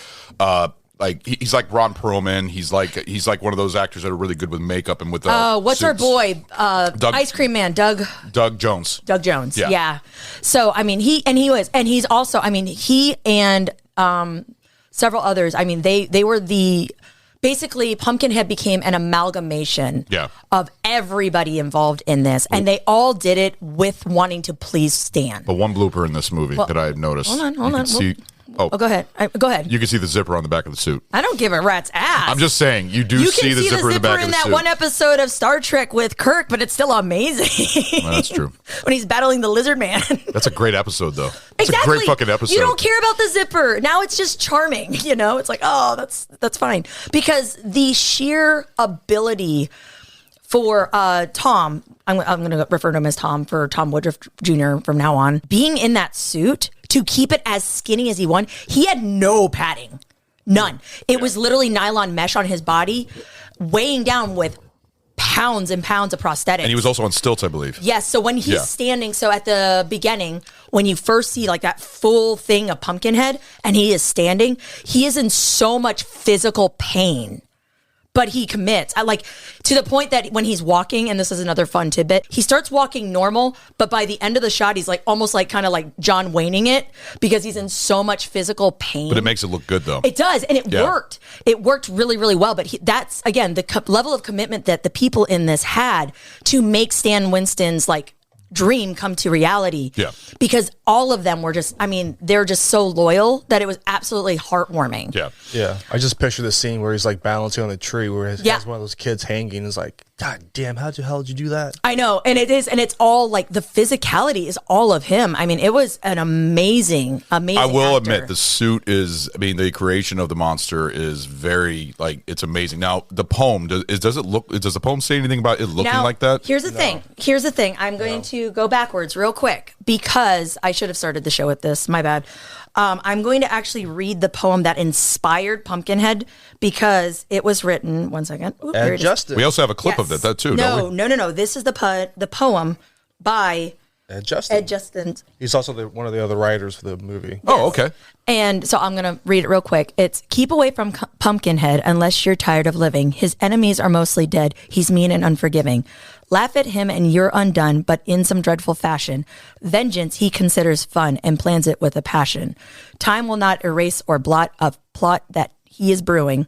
he's like Ron Perlman. He's like one of those actors that are really good with makeup and with
what's
suits.
our boy? Ice Cream Man, Doug
Jones.
Doug Jones. Yeah. So, I mean, he and several others, I mean, they were basically, Pumpkinhead became an amalgamation of everybody involved in this, and they all did it with wanting to please Stan.
But one blooper in this movie that I had noticed.
Hold on. Go ahead.
You can see the zipper on the back of the suit.
I don't give a rat's ass.
I'm just saying, you see the zipper in the back of the suit.
In that one episode of Star Trek with Kirk, but it's still amazing.
Well, that's true.
When he's battling the lizard man.
That's a great episode, though. It's
exactly.
a great fucking episode.
You don't care about the zipper. Now it's just charming, It's like, oh, that's fine. Because the sheer ability for Tom, I'm going to refer to him as Tom, for Tom Woodruff Jr. from now on, being in that suit to keep it as skinny as he wanted, he had no padding. None. It was literally nylon mesh on his body, weighing down with pounds and pounds of prosthetics.
And he was also on stilts, I believe.
Yes. So when he's standing, so at the beginning, when you first see that full thing of Pumpkinhead and he is standing, he is in so much physical pain. But he commits. To the point that when he's walking, and this is another fun tidbit, he starts walking normal, but by the end of the shot, he's almost kind of like John Wayning it because he's in so much physical pain.
But it makes it look good, though.
It does, and it worked. It worked really, really well. But that's, again, the level of commitment that the people in this had to make Stan Winston's dream come to reality.
Yeah.
Because all of them were they're just so loyal that it was absolutely heartwarming.
Yeah.
Yeah. I just picture the scene where he's balancing on the tree where he has one of those kids hanging. It's like, God damn, how the hell did you do that?
I know. And it's all the physicality is all of him. I mean, it was an amazing
I will
actor.
admit the suit the creation of the monster is very, it's amazing. Now, the poem, does the poem say anything about it looking like that?
Here's the thing. I'm going to go backwards real quick because I should have started the show with this. My bad. I'm going to actually read the poem that inspired Pumpkinhead because it was written. One second. Oop,
Ed Justin. We also have a clip of that too.
No,
don't we?
no. This is the poem by
Ed Justin.
Ed Justin.
He's also one of the other writers for the movie.
Oh, okay.
And so I'm going to read it real quick. It's keep away from Pumpkinhead unless you're tired of living. His enemies are mostly dead. He's mean and unforgiving. Laugh at him and you're undone, but in some dreadful fashion. Vengeance he considers fun and plans it with a passion. Time will not erase or blot a plot that he is brewing.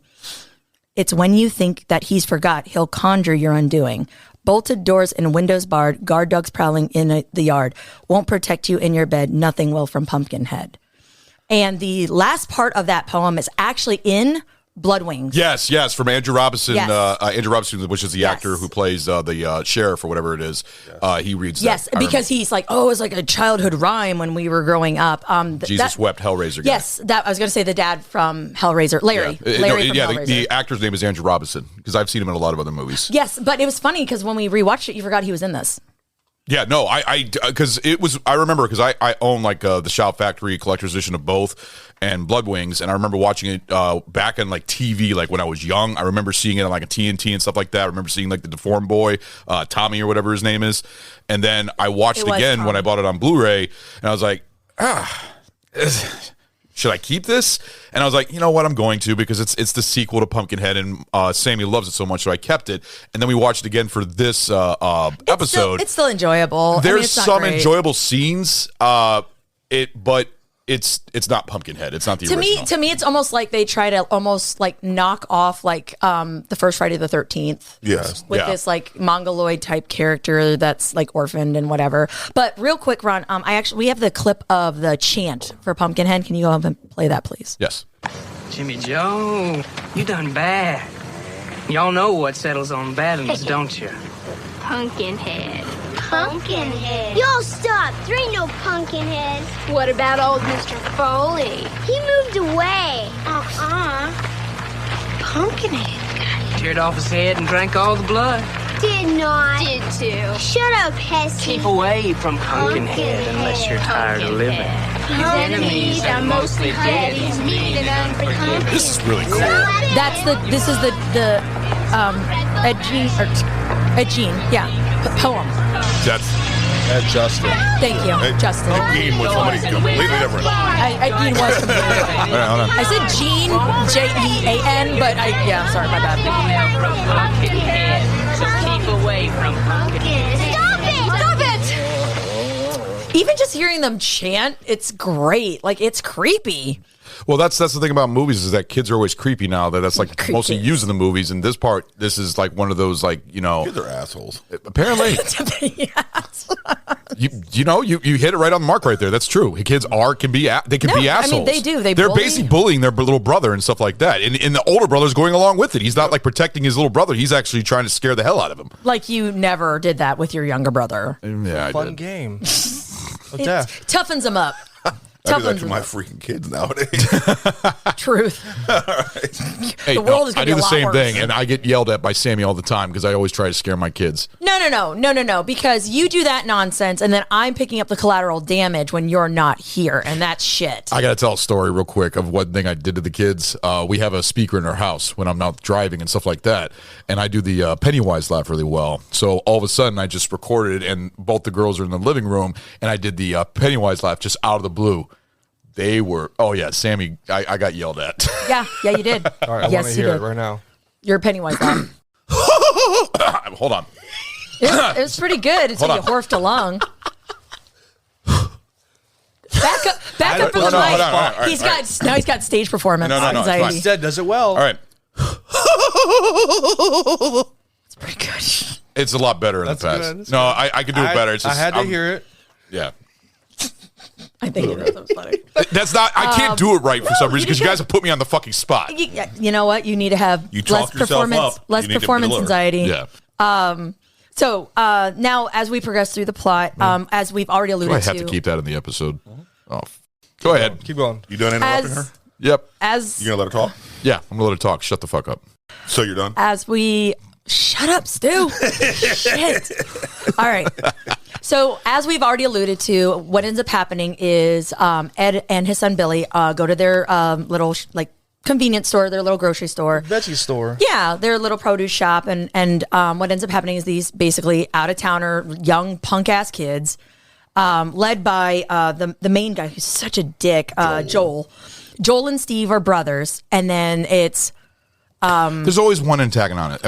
It's when you think that he's forgot, he'll conjure your undoing. Bolted doors and windows barred, guard dogs prowling in the yard. Won't protect you in your bed, nothing will from Pumpkinhead. And the last part of that poem is actually in Blood Wings.
Yes, from Andrew Robinson.
Yes.
Andrew Robinson, which is the actor who plays the sheriff or whatever it is. He reads that.
Yes, because he's like, oh, it's like a childhood rhyme when we were growing up.
Jesus wept, Hellraiser guy.
Yes, I was going to say the dad from Hellraiser, Larry. Larry from Hellraiser.
The actor's name is Andrew Robinson because I've seen him in a lot of other movies.
Yes, but it was funny because when we rewatched it, you forgot he was in this.
Yeah, no, because it was, I remember because I own like the Shout Factory collector's edition of both and Blood Wings, and I remember watching it back on like TV, like when I was young. I remember seeing it on like a TNT and stuff like that. I remember seeing like the deformed boy, Tommy or whatever his name is, and then I watched it again Tommy when I bought it on Blu-ray, and I was like, should I keep this? And I was like, you know what, I'm going to, because it's the sequel to Pumpkinhead, and Sammy loves it so much, so I kept it. And then we watched it again for this episode.
It's still enjoyable.
There's some enjoyable scenes, but it's not Pumpkinhead. It's not the original.
To me, it's almost like they try to almost like knock off like the first Friday the 13th.
Yes.
With this like mongoloid type character that's like orphaned and whatever. But real quick, Ron, we have the clip of the chant for Pumpkinhead. Can you go up and play that, please?
Yes.
Jimmy Joe, you done bad. Y'all know what settles on bad ones, don't you?
Pumpkinhead. Pumpkinhead. Y'all stop. There ain't no Pumpkinhead. What about old Mr. Foley? He moved away. Pumpkinhead.
Teared off his head and drank all the blood.
Did not. Did too. Shut up, Hesse.
Keep away from Pumpkinhead unless you're tired of living.
His enemies are mostly dead. He's mean and unforgiving.
This is really cool.
This is the Ed Gein, poem.
That's
Ed Justin.
Thank you, Justin.
Ed Gein was somebody completely different.
Ed Gein was completely different.
Hold on.
I said Gein, Jean, but sorry, my bad.
So keep away from Pumpkinhead.
Stop it!
Even just hearing them chant, it's great. Like, it's creepy.
Well, that's the thing about movies is that kids are always creepy now. That's like
Creepy
mostly
kids.
used in the movies. And this is like one of those like
Kids are assholes.
Apparently, you hit it right on the mark right there. That's true. Kids can be assholes.
I mean, they do.
They're
bully.
basically bullying their little brother and stuff like that. And the older brother's going along with it. He's not like protecting his little brother. He's actually trying to scare the hell out of him.
Like you never did that with your younger brother.
Yeah,
Fun
I did.
game.
It toughens them up.
I do that to my freaking kids nowadays.
Truth.
Hey,
the world is
I
going to be
do
a
the
lot
same
worse.
thing, and I get yelled at by Sammy all the time because I always try to scare my kids.
No, because you do that nonsense, and then I'm picking up the collateral damage when you're not here, and that's shit.
I got to tell a story real quick of one thing I did to the kids. We have a speaker in our house when I'm not driving and stuff like that, and I do the Pennywise laugh really well. So all of a sudden, I just recorded it, and both the girls are in the living room, and I did the Pennywise laugh just out of the blue. They were, Sammy, I got yelled at.
Yeah, you did.
All right, I want to hear it right now.
You're Pennywise laugh.
Hold on.
It was pretty good until you horfed a lung. Back up for the mic. He's got stage performance anxiety.
Instead, does it well.
All right.
It's pretty good.
It's a lot better in the past.
Good.
No, I could do it better. It's just,
I had to hear it.
Yeah.
I think that was funny.
That's not. I can't do it right for some reason because you guys have put me on the fucking spot.
You know what? You need to have less performance anxiety.
Yeah.
So now, as we progress through the plot, as we've already alluded to,
I have to keep that in the episode. Oh, go ahead.
Keep going.
You done interrupting her?
Yep.
You gonna let her talk?
Yeah, I'm gonna let her talk. Shut the fuck up.
So you're done?
Shut up, Stu. Shit. All right. So as we've already alluded to, what ends up happening is Ed and his son Billy go to their little convenience store, their little grocery store.
Veggie store.
Yeah, their little produce shop. And what ends up happening is these basically out-of-towner, young punk-ass kids, led by the main guy who's such a dick, Joel. Joel and Steve are brothers. And then it's...
there's always one antagonist.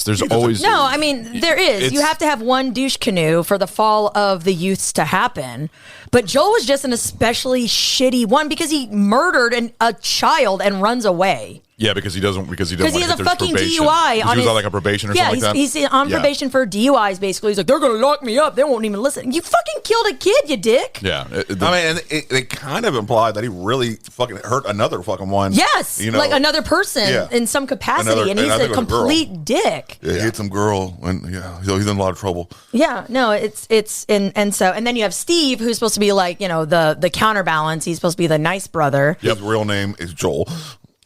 There's always
there is. You have to have one douche canoe for the fall of the youths to happen. But Joel was just an especially shitty one because he murdered a child and runs away.
Yeah, because he doesn't want
he
to
has
get
a
their
fucking
probation.
DUI
He
on
was
his,
on like a probation or something like that.
He's on probation for DUIs. Basically, he's like, they're gonna lock me up. They won't even listen. You fucking killed a kid, you dick.
Yeah,
they kind of implied that he really fucking hurt another fucking one.
Yes, like another person in some capacity, and he's a complete dick.
Yeah, he hit some girl, and so he's in a lot of trouble.
Yeah, no, it's and then you have Steve, who's supposed to be like the counterbalance. He's supposed to be the nice brother.
His real name is Joel.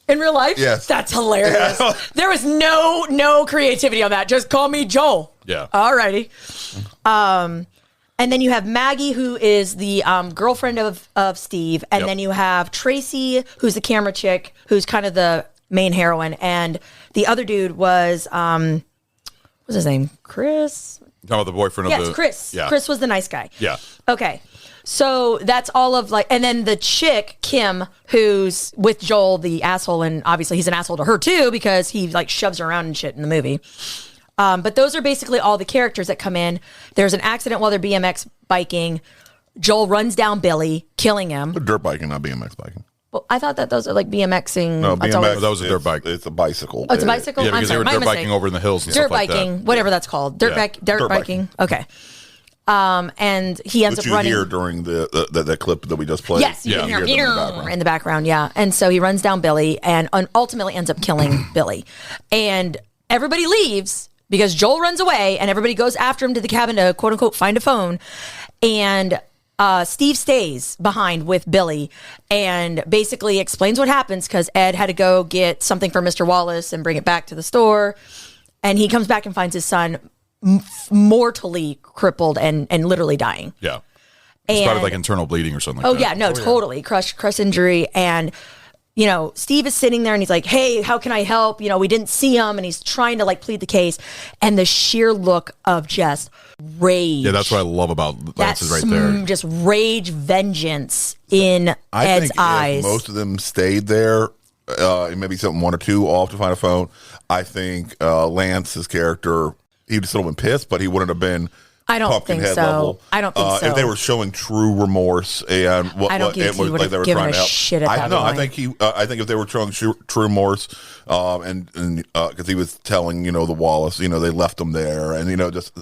In real life?
Yes.
That's hilarious. Yeah. There was no creativity on that. Just call me Joel.
Yeah.
Alrighty. And then you have Maggie, who is the girlfriend of Steve. And then you have Tracy, who's the camera chick, who's kind of the main heroine. And the other dude was, what's his name? Chris?
Talking about the boyfriend of the...
Yes, Chris.
Yeah.
Chris was the nice guy.
Yeah.
Okay. So that's all of and then the chick, Kim, who's with Joel, the asshole, and obviously he's an asshole to her too because he shoves her around and shit in the movie. But those are basically all the characters that come in. There's an accident while they're BMX biking. Joel runs down Billy, killing him.
They're dirt biking, not BMX biking.
Well, I thought that those are like BMXing.
No, BMX.
That was a dirt bike.
It's a bicycle.
Oh, it's a bicycle?
Yeah, because
I'm sorry,
they were dirt biking over in the hills and
dirt
stuff like
biking,
that.
whatever that's called. Dirt biking. Okay. And he ends up running.
You hear during the clip that we just played.
Yes, you can hear him in the background. Yeah, and so he runs down Billy and ultimately ends up killing Billy. And everybody leaves because Joel runs away, and everybody goes after him to the cabin to quote unquote find a phone. And Steve stays behind with Billy and basically explains what happens because Ed had to go get something for Mr. Wallace and bring it back to the store. And he comes back and finds his son mortally crippled and literally dying.
Yeah. It's probably like internal bleeding or something like that.
Totally. Crush injury. And, Steve is sitting there and he's like, hey, how can I help? We didn't see him. And he's trying to plead the case. And the sheer look of just rage.
Yeah, that's what I love about Lance's right there.
Just rage, vengeance in Ed's eyes.
If most of them stayed there, maybe something one or two off to find a phone. I think Lance's character, he would still have been pissed, but he wouldn't have been
I don't think so.
Level.
I don't think so.
If they were showing true remorse and
I don't think he would have given a shit at that point.
No, I think if they were showing true remorse, and because he was telling the Wallace, they left him there, and just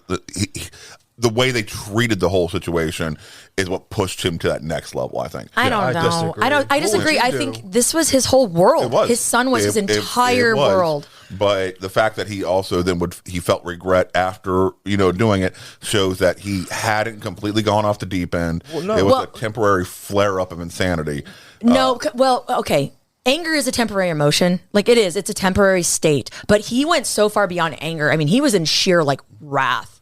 the way they treated the whole situation is what pushed him to that next level. I think.
I don't know. I disagree. I think this was his whole world. His son was his entire world.
But the fact that he also then he felt regret after doing it shows that he hadn't completely gone off the deep end. It was a temporary flare up of insanity.
Okay. Anger is a temporary emotion. It is. It's a temporary state. But he went so far beyond anger. I mean, he was in sheer wrath.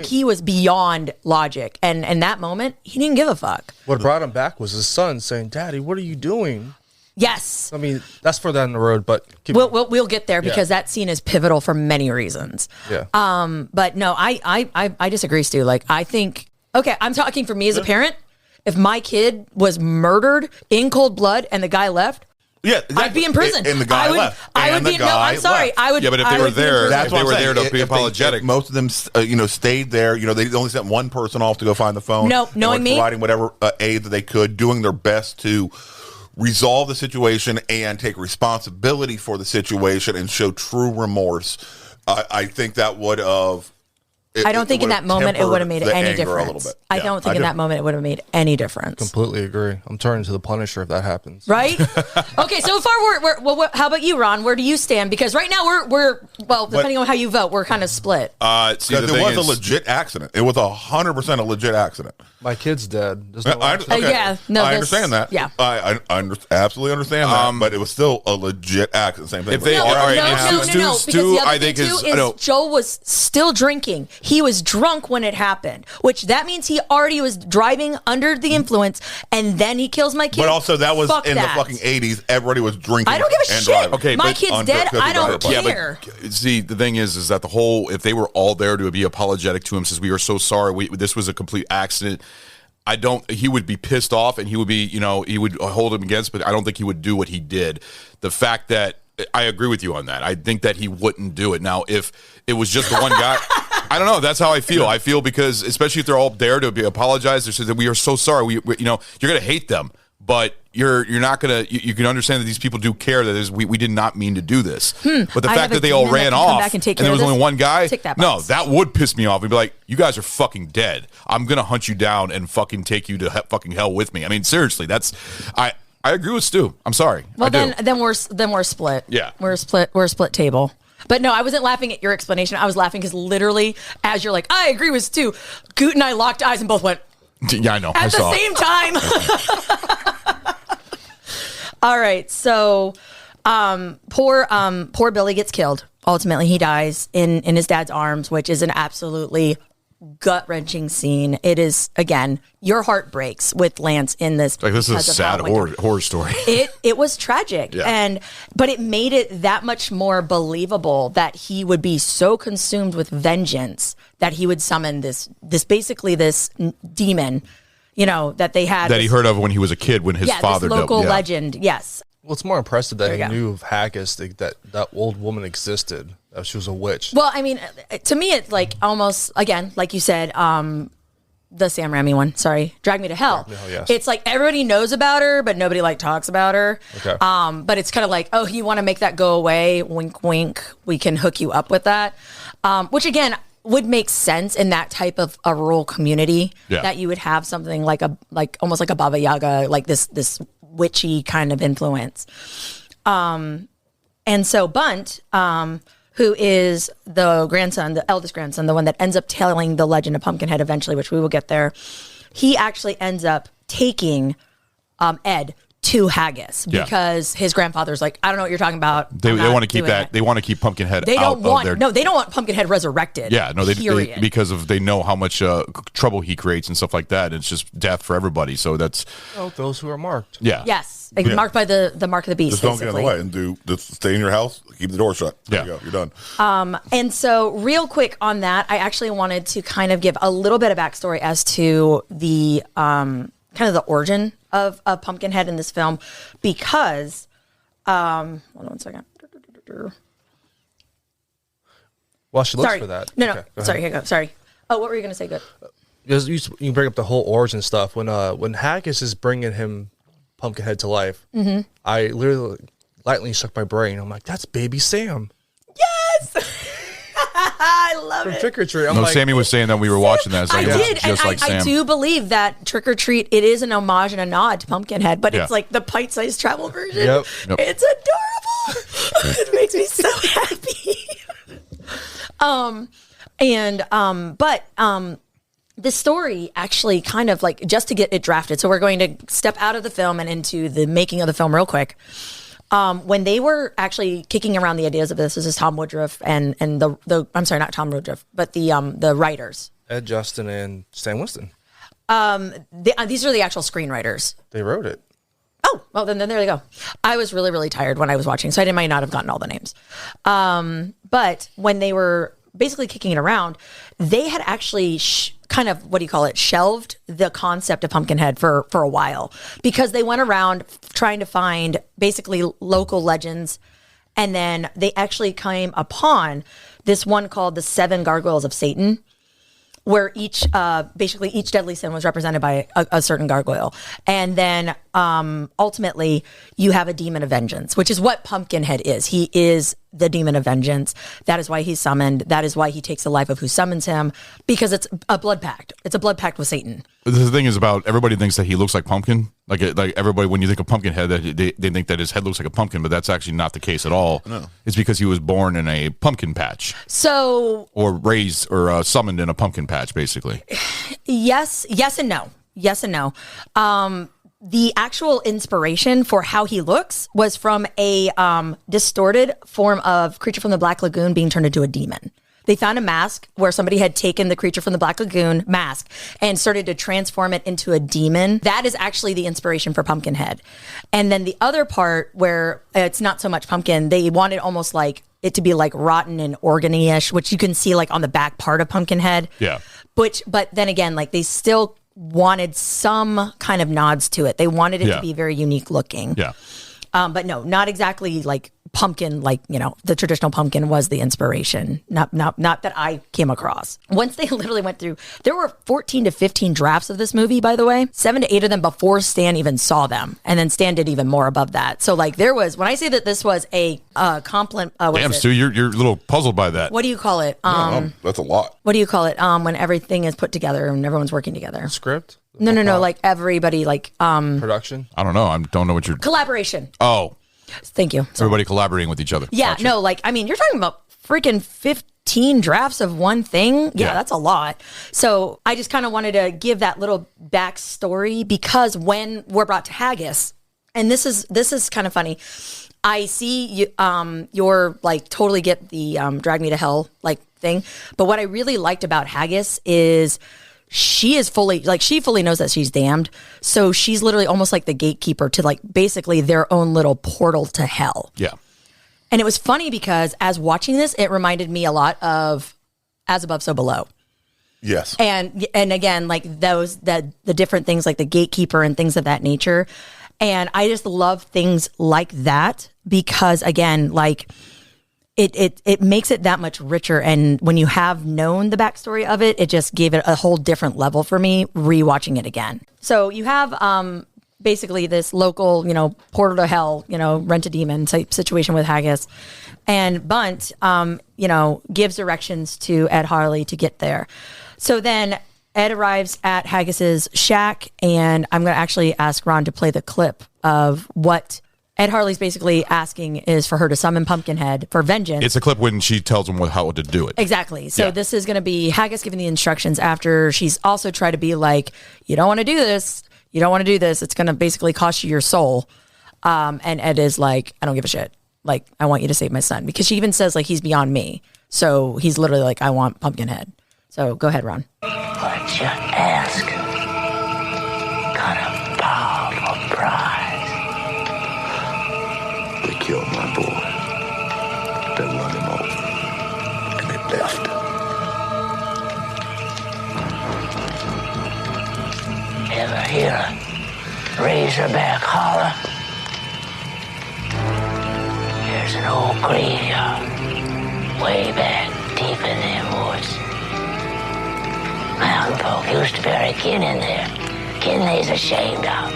He was beyond logic. And in that moment, he didn't give a fuck.
What brought him back was his son saying, Daddy, what are you doing?
Yes.
I mean, that's for down the road, but...
We'll get there because that scene is pivotal for many reasons.
Yeah.
But no, I disagree, Stu. I think... Okay, I'm talking for me as a parent. If my kid was murdered in cold blood and the guy left...
Yeah, exactly.
I'd be in prison.
And the guy left.
I would be. No, I'm sorry. I would.
Yeah, but if they were there, to be apologetic,
most of them, stayed there. They only sent one person off to go find the phone.
No, knowing me,
providing whatever aid that they could, doing their best to resolve the situation and take responsibility for the situation and show true remorse. I think that would have.
I don't think in that moment it would have made any difference. I don't think in that moment it would have made any difference.
Completely agree. I'm turning to the Punisher if that happens.
Right? Okay, so far we're how about you, Ron? Where do you stand? Because right now we're depending on how you vote, we're kind of split.
It was a legit accident. It was 100% a legit accident.
My kid's dead.
I understand that.
Yeah,
I absolutely understand that. But it was still a legit accident. Same thing.
If they are,
Stu, I think Joel was still drinking. He was drunk when it happened, which that means he already was driving under the influence, and then he kills my kid.
But also, that was in the fucking 80s. Everybody was drinking.
I don't give a shit.
Driving.
Okay,
my kid's dead. I don't care.
Yeah, but see, the thing is that if they were all there to be apologetic to him, says we are so sorry. This was a complete accident. He would be pissed off, and he would be, he would hold him against, but I don't think he would do what he did. The fact that I agree with you on that. I think that he wouldn't do it. Now, if it was just the one guy, I don't know. That's how I feel. I feel because, especially if they're all there to be apologized, they say that we are so sorry. You're going to hate them. but you're not gonna. You can understand that these people do care that we did not mean to do this. But the fact that they all ran off and there was only one guy, that would piss me off. I'd be like, you guys are fucking dead. I'm gonna hunt you down and fucking take you to fucking hell with me. I mean, seriously, I agree with Stu. I'm sorry.
Well, then we're split.
Yeah,
we're a split table. But no, I wasn't laughing at your explanation. I was laughing because literally, as you're like, I agree with Stu, Goot and I locked eyes and both went,
yeah, I know.
At the same time. All right. So poor Billy gets killed. Ultimately, he dies in his dad's arms, which is an absolutely gut-wrenching scene. It is, again, your heart breaks with Lance in this.
Like, this is a sad horror story.
It was tragic.
Yeah.
But it made it that much more believable that he would be so consumed with vengeance that he would summon this demon, that they had.
That he heard of when he was a kid, when his father
this local legend, yes.
Well, it's more impressive that he knew of Haggis, that old woman existed. That she was a witch.
Well, I mean, to me, it's like almost, again, like you said, the Sam Raimi one. Sorry, Drag Me to Hell.
Yes.
It's like everybody knows about her, but nobody talks about her.
Okay.
But it's kind of like, oh, you want to make that go away? Wink, wink. We can hook you up with that. Which again would make sense in that type of a rural community that you would have something like almost like a Baba Yaga, like this witchy kind of influence. And so Bunt, who is the eldest grandson, the one that ends up telling the legend of Pumpkinhead eventually, which we will get there, he actually ends up taking Ed to Haggis because his grandfather's like, I don't know what you're talking about.
They want to keep that. They want to keep Pumpkinhead
they
out
don't want,
of their.
No, they don't want Pumpkinhead resurrected.
Yeah, no, they because they know how much trouble he creates and stuff like that. It's just death for everybody. So that's
those who are marked.
Yeah.
Yes, marked by the mark of the beast.
Just don't get in the way and just stay in your house. Keep the door shut. There you go. You're done.
And so, real quick on that, I actually wanted to kind of give a little bit of backstory as to the kind of the origin of Pumpkinhead in this film, because hold on one second.
While she looks for that.
No. Sorry, here you go. Sorry. Oh, what were you going to say? Good.
You bring up the whole origin stuff. When Haggis is bringing him Pumpkinhead to life, I literally lightly shook my brain. I'm like, that's baby Sam.
Yes! I love
From
it.
Trick or Treat.
Sammy was saying that we were watching that.
I did, and
Sam.
I do believe that Trick or Treat, it is an homage and a nod to Pumpkinhead, but it's like the bite-sized travel version.
Yep.
It's adorable. It makes me so happy. But the story actually kind of like, just to get it drafted, so we're going to step out of the film and into the making of the film real quick. When they were actually kicking around the ideas of this is Tom Woodruff and the I'm sorry, not Tom Woodruff, but the writers.
Ed Justin and Stan Winston.
These are the actual screenwriters.
They wrote it.
Oh, well, then there they go. I was really, really tired when I was watching, so I might not have gotten all the names. But when they were basically kicking it around, they had actually kind of, shelved the concept of Pumpkinhead for a while, because they went around trying to find basically local legends, and then they actually came upon this one called the 7 Gargoyles of Satan, where each deadly sin was represented by a certain gargoyle. And then ultimately you have a demon of vengeance, which is what Pumpkinhead is. He is the demon of vengeance. That is why he's summoned. That is why he takes the life of who summons him, because it's a blood pact. It's a blood pact with Satan.
The thing is about, everybody thinks that he looks like Pumpkin. Like everybody, when you think of Pumpkinhead, they think that his head looks like a pumpkin, but that's actually not the case at all. No. It's because he was born in a pumpkin patch.
So,
or raised or summoned in a pumpkin patch, basically.
Yes and no. Yes and no. The actual inspiration for how he looks was from a distorted form of Creature from the Black Lagoon being turned into a demon. They found a mask where somebody had taken the Creature from the Black Lagoon mask and started to transform it into a demon. That is actually the inspiration for Pumpkinhead. And then the other part where it's not so much pumpkin, they wanted almost like it to be like rotten and organy-ish, which you can see like on the back part of Pumpkinhead.
Yeah.
But then again, like they still wanted some kind of nods to it. They wanted it to be very unique looking.
Yeah.
But no, not exactly like pumpkin, like, you know, the traditional pumpkin was the inspiration, not that I came across. Once they literally went through, there were 14 to 15 drafts of this movie, by the way, 7 to 8 of them before Stan even saw them. And then Stan did even more above that. So like there was, when I say that this was a compliment.
Damn, Stu, you're a little puzzled by that.
What do you call it?
That's a lot.
What do you call it? When everything is put together and everyone's working together.
Script?
No. Like everybody, like
production.
I don't know. I don't know what you're.
Collaboration.
Oh,
thank you.
Everybody collaborating with each other.
Yeah,
Gotcha.
no, like I mean, you're talking about freaking 15 drafts of one thing. Yeah, that's a lot. So I just kind of wanted to give that little backstory because when we're brought to Haggis, and this is kind of funny. I see you, you're like totally get the drag me to hell like thing, but what I really liked about Haggis is. She fully knows that she's damned. So she's literally almost like the gatekeeper to like basically their own little portal to hell.
Yeah.
And it was funny because as watching this, it reminded me a lot of As Above, So Below.
Yes.
And again, like the different things like the gatekeeper and things of that nature. And I just love things like that because again, like it makes it that much richer. And when you have known the backstory of it, it just gave it a whole different level for me rewatching it again. So you have basically this local, you know, portal to hell, you know, rent a demon type situation with Haggis. And Bunt, you know, gives directions to Ed Harley to get there. So then Ed arrives at Haggis's shack, and I'm going to actually ask Ron to play the clip of what Ed Harley's basically asking is for her to summon Pumpkinhead for vengeance.
It's a clip when she tells him how to do it.
Exactly. So this is going to be Haggis giving the instructions after she's also tried to be like, you don't want to do this. You don't want to do this. It's going to basically cost you your soul. And Ed is like, I don't give a shit. Like, I want you to save my son. Because she even says, like, he's beyond me. So he's literally like, I want Pumpkinhead. So go ahead, Ron.
What you ask? Got a powerful prize.
They killed my boy. They run him off. And they left.
Ever hear a razorback holler? There's an old graveyard way back deep in them woods. Mountain folk used to bury kin in there. Kin they's ashamed of.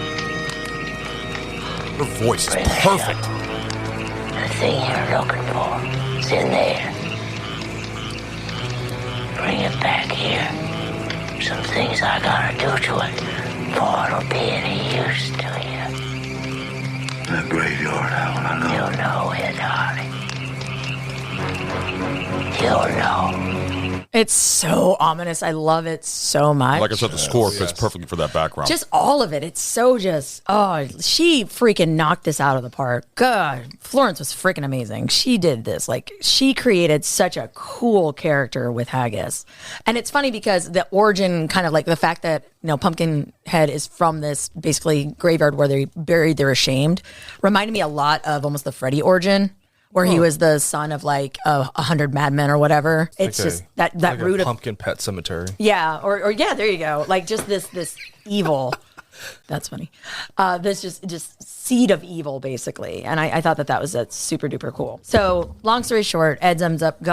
Her voice is perfect.
The thing you're looking for is in there. Bring it back here. Some things I gotta do to it before it'll be any use to you.
That graveyard, how will I know?
You'll know it, darling. You'll know.
It's so ominous. I love it so much.
Like I said, the score fits perfectly for that background.
Just all of it. It's so just, she freaking knocked this out of the park. God, Florence was freaking amazing. She did this. Like, she created such a cool character with Haggis. And it's funny because the origin, kind of like the fact that, you know, Pumpkinhead is from this basically graveyard where they buried their ashamed, reminded me a lot of almost the Freddy origin. Where he was the son of like 100 madmen or whatever. It's like just that
like
root
a
of
pumpkin pet cemetery.
Yeah, or yeah, there you go. Like just this evil. That's funny. This just seed of evil basically, and I thought that was super duper cool. So long story short, Ed ends up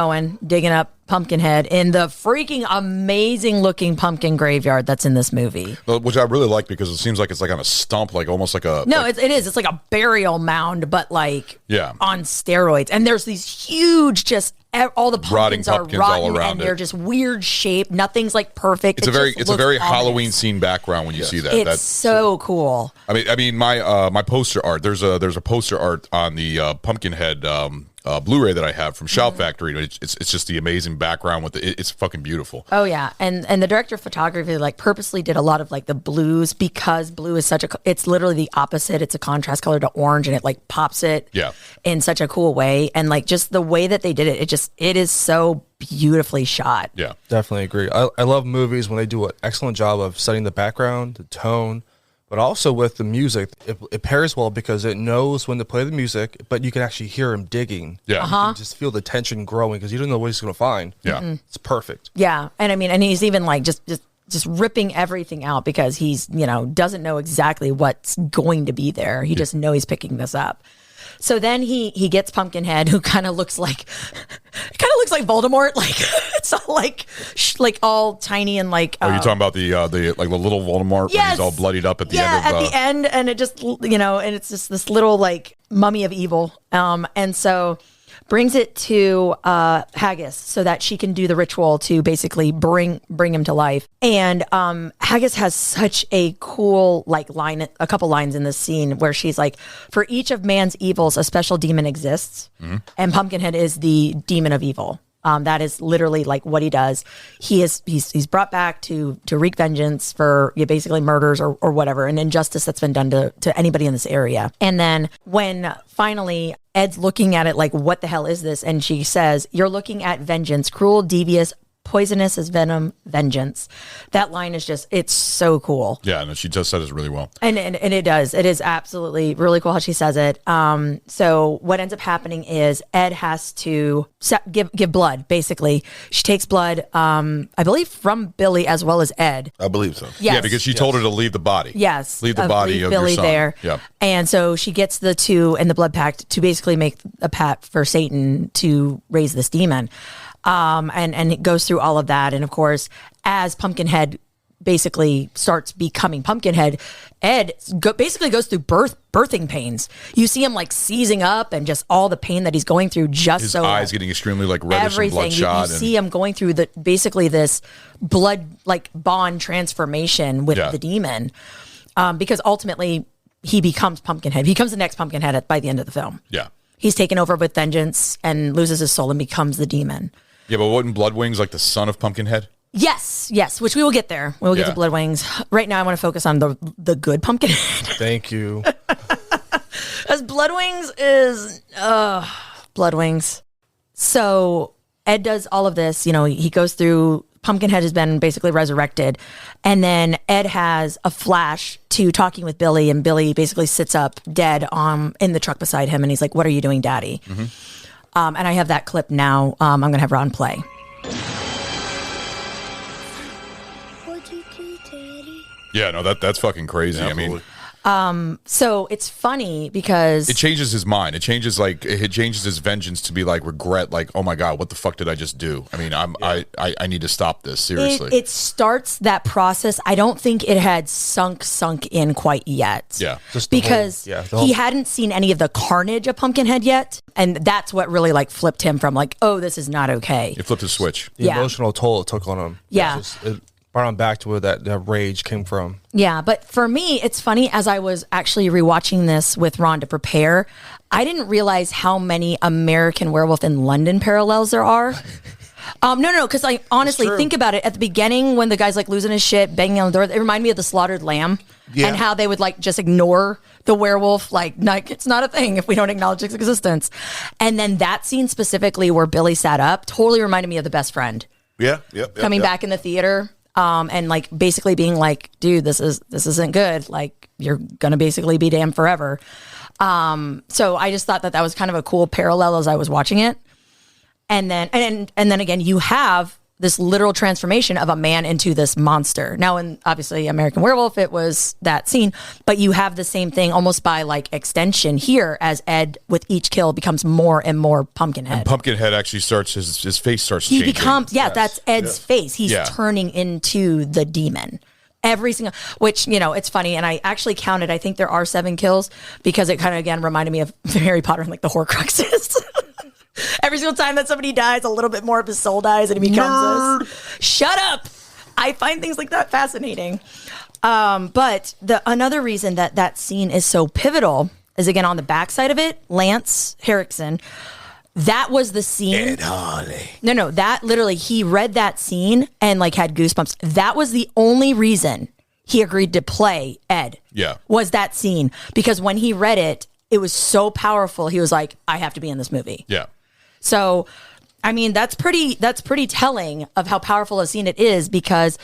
digging up Pumpkinhead in the freaking amazing looking pumpkin graveyard that's in this movie.
Which I really like because it seems like it's like on a stump, like almost like a...
No, it is. It's like a burial mound, but like on steroids. And there's these huge all the pumpkins are rotten
all around
and they're just weird shape. Nothing's like perfect.
It's a very Halloween scene background when you see that.
It's so cool.
I mean my poster art. There's a poster art on the Pumpkinhead Blu-ray that I have from Shout Factory. It's just the amazing background with it's fucking beautiful.
Oh yeah, and the director of photography like purposely did a lot of like the blues because blue is it's literally the opposite. It's a contrast color to orange, and it like pops it in such a cool way. And like just the way that they did it, it is so beautifully shot.
Yeah,
definitely agree. I love movies when they do an excellent job of setting the background, the tone. But also with the music, it pairs well because it knows when to play the music, but you can actually hear him digging.
Yeah.
You can just feel the tension growing because you don't know what he's going to find.
Yeah.
It's perfect.
Yeah. And I mean, and he's even like just ripping everything out because he's, doesn't know exactly what's going to be there. He just knows he's picking this up. So then he gets Pumpkinhead, who kind of looks like Voldemort. Like it's all like all tiny and like.
Are you talking about the like the little Voldemort when he's all bloodied up at the end?
At the end, and it just and it's just this little like mummy of evil. And so brings it to Haggis so that she can do the ritual to basically bring him to life. And Haggis has such a cool like line, a couple lines in this scene where she's like, for each of man's evils, a special demon exists. Mm-hmm. And Pumpkinhead is the demon of evil. That is literally like what he does. He's brought back to wreak vengeance for basically murders or whatever, an injustice that's been done to anybody in this area. And then when finally Ed's looking at it like, what the hell is this? And she says, you're looking at vengeance, cruel, devious, poisonous as venom, vengeance. That line is just, it's so cool.
Yeah, and she just said it really well.
And it does. It is absolutely really cool how she says it. So what ends up happening is Ed has to give blood, basically. She takes blood, I believe, from Billy as well as Ed.
I believe so.
Yes.
Yeah, because she told her to leave the body.
Yes.
Leave the body of
Billy
your son.
there.
Yeah.
And so she gets the two in the blood pact to basically make a pact for Satan to raise this demon. And it goes through all of that. And of course, as Pumpkinhead basically starts becoming Pumpkinhead, Ed basically goes through birthing pains. You see him like seizing up and just all the pain that he's going through. His
eyes geting extremely like reddish and bloodshot.
You see him going through basically this blood like bond transformation with the demon, because ultimately he becomes Pumpkinhead. He becomes the next Pumpkinhead by the end of the film.
Yeah.
He's taken over with vengeance and loses his soul and becomes the demon.
Yeah, but wasn't Bloodwings like the son of Pumpkinhead?
Yes, which we will get there. We will get to Bloodwings. Right now I want to focus on the good Pumpkinhead.
Thank you.
As Bloodwings is Bloodwings. So Ed does all of this, he goes through, Pumpkinhead has been basically resurrected, and then Ed has a flash to talking with Billy, and Billy basically sits up dead in the truck beside him, and he's like, what are you doing, Daddy? Mm-hmm. And I have that clip now. I'm going to have Ron play.
What'd you do, Daddy?
Yeah, no, that's fucking crazy.
Absolutely.
I mean,
so it's funny because
it changes his mind. It changes his vengeance to be like regret, like, oh my God, what the fuck did I just do? I mean, I need to stop this, seriously.
It starts that process. I don't think it had sunk in quite yet.
Yeah.
Because he hadn't seen any of the carnage of Pumpkinhead yet. And that's what really like flipped him from like, oh, this is not okay.
It flipped his switch.
The emotional toll it took on him.
Yeah.
It brought him back to where that rage came from.
Yeah, but for me, it's funny, as I was actually rewatching this with Ron to prepare, I didn't realize how many American Werewolf in London parallels there are. No, because I honestly think about it. At the beginning, when the guy's like losing his shit, banging on the door, it reminded me of the Slaughtered Lamb and how they would like just ignore the werewolf, like it's not a thing if we don't acknowledge its existence. And then that scene specifically where Billy sat up totally reminded me of The Best Friend.
Yeah,
coming back in the theater. And like basically being like, dude, this isn't good. Like you're gonna basically be damned forever. So I just thought that was kind of a cool parallel as I was watching it. And then again, you have this literal transformation of a man into this monster. Now, in obviously American Werewolf, it was that scene, but you have the same thing almost by like extension here as Ed with each kill becomes more and more Pumpkinhead.
And Pumpkinhead actually starts, his face starts changing.
He becomes, that's Ed's face. He's turning into the demon. Every single, which, it's funny. And I actually counted, I think there are 7 kills because it kind of, again, reminded me of Harry Potter and like the Horcruxes. Every single time that somebody dies, a little bit more of his soul dies and he becomes this. Shut up. I find things like that fascinating. But another reason that scene is so pivotal is, again, on the backside of it, Lance Henriksen, that was the scene.
Ed Harley.
No, that literally, he read that scene and like had goosebumps. That was the only reason he agreed to play Ed.
Yeah.
Was that scene. Because when he read it, it was so powerful. He was like, I have to be in this movie.
Yeah.
So, I mean, that's pretty telling of how powerful a scene it is, because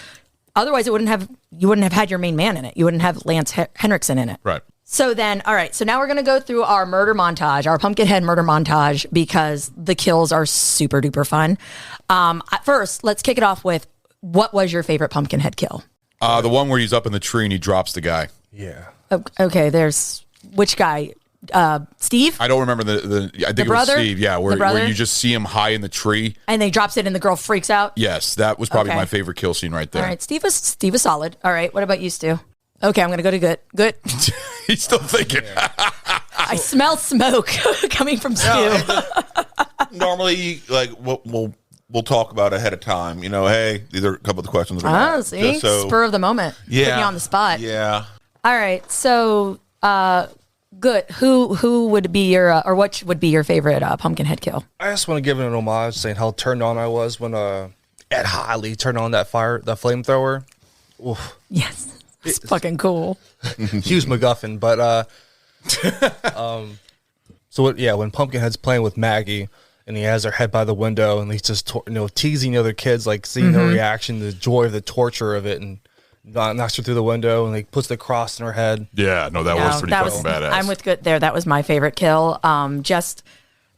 otherwise you wouldn't have had your main man in it. You wouldn't have Lance Henriksen in it.
Right.
So then, all right. So now we're going to go through our murder montage, our Pumpkinhead murder montage, because the kills are super duper fun. First, let's kick it off with, what was your favorite Pumpkinhead kill?
The one where he's up in the tree and he drops the guy.
Yeah.
Okay. There's which guy? Steve.
I don't remember the I think it was Steve. Yeah, where you just see him high in the tree,
and then he drops it, and the girl freaks out.
Yes, that was probably my favorite kill scene right there.
All right, Steve was solid. All right, what about you, Stu? Okay, I'm gonna go to good. Good.
He's still thinking.
I smell smoke coming from Stu.
Normally, like we'll talk about ahead of time. You know, hey, these are a couple of the questions.
See, spur of the moment.
Yeah,
putting you on the spot.
Yeah.
All right, so good. Who would be your or what would be your favorite Pumpkinhead kill?
I just want to give it an homage, saying how turned on I was when Ed Harley turned on that flamethrower. Oof.
Yes, it's fucking cool.
Huge MacGuffin, but when Pumpkinhead's playing with Maggie and he has her head by the window and he's just teasing the other kids, like seeing their reaction, the joy of the torture of it, and knocks her through the window and he puts the cross in her head.
Yeah, no, that was pretty fucking badass.
I'm with good there. That was my favorite kill. Just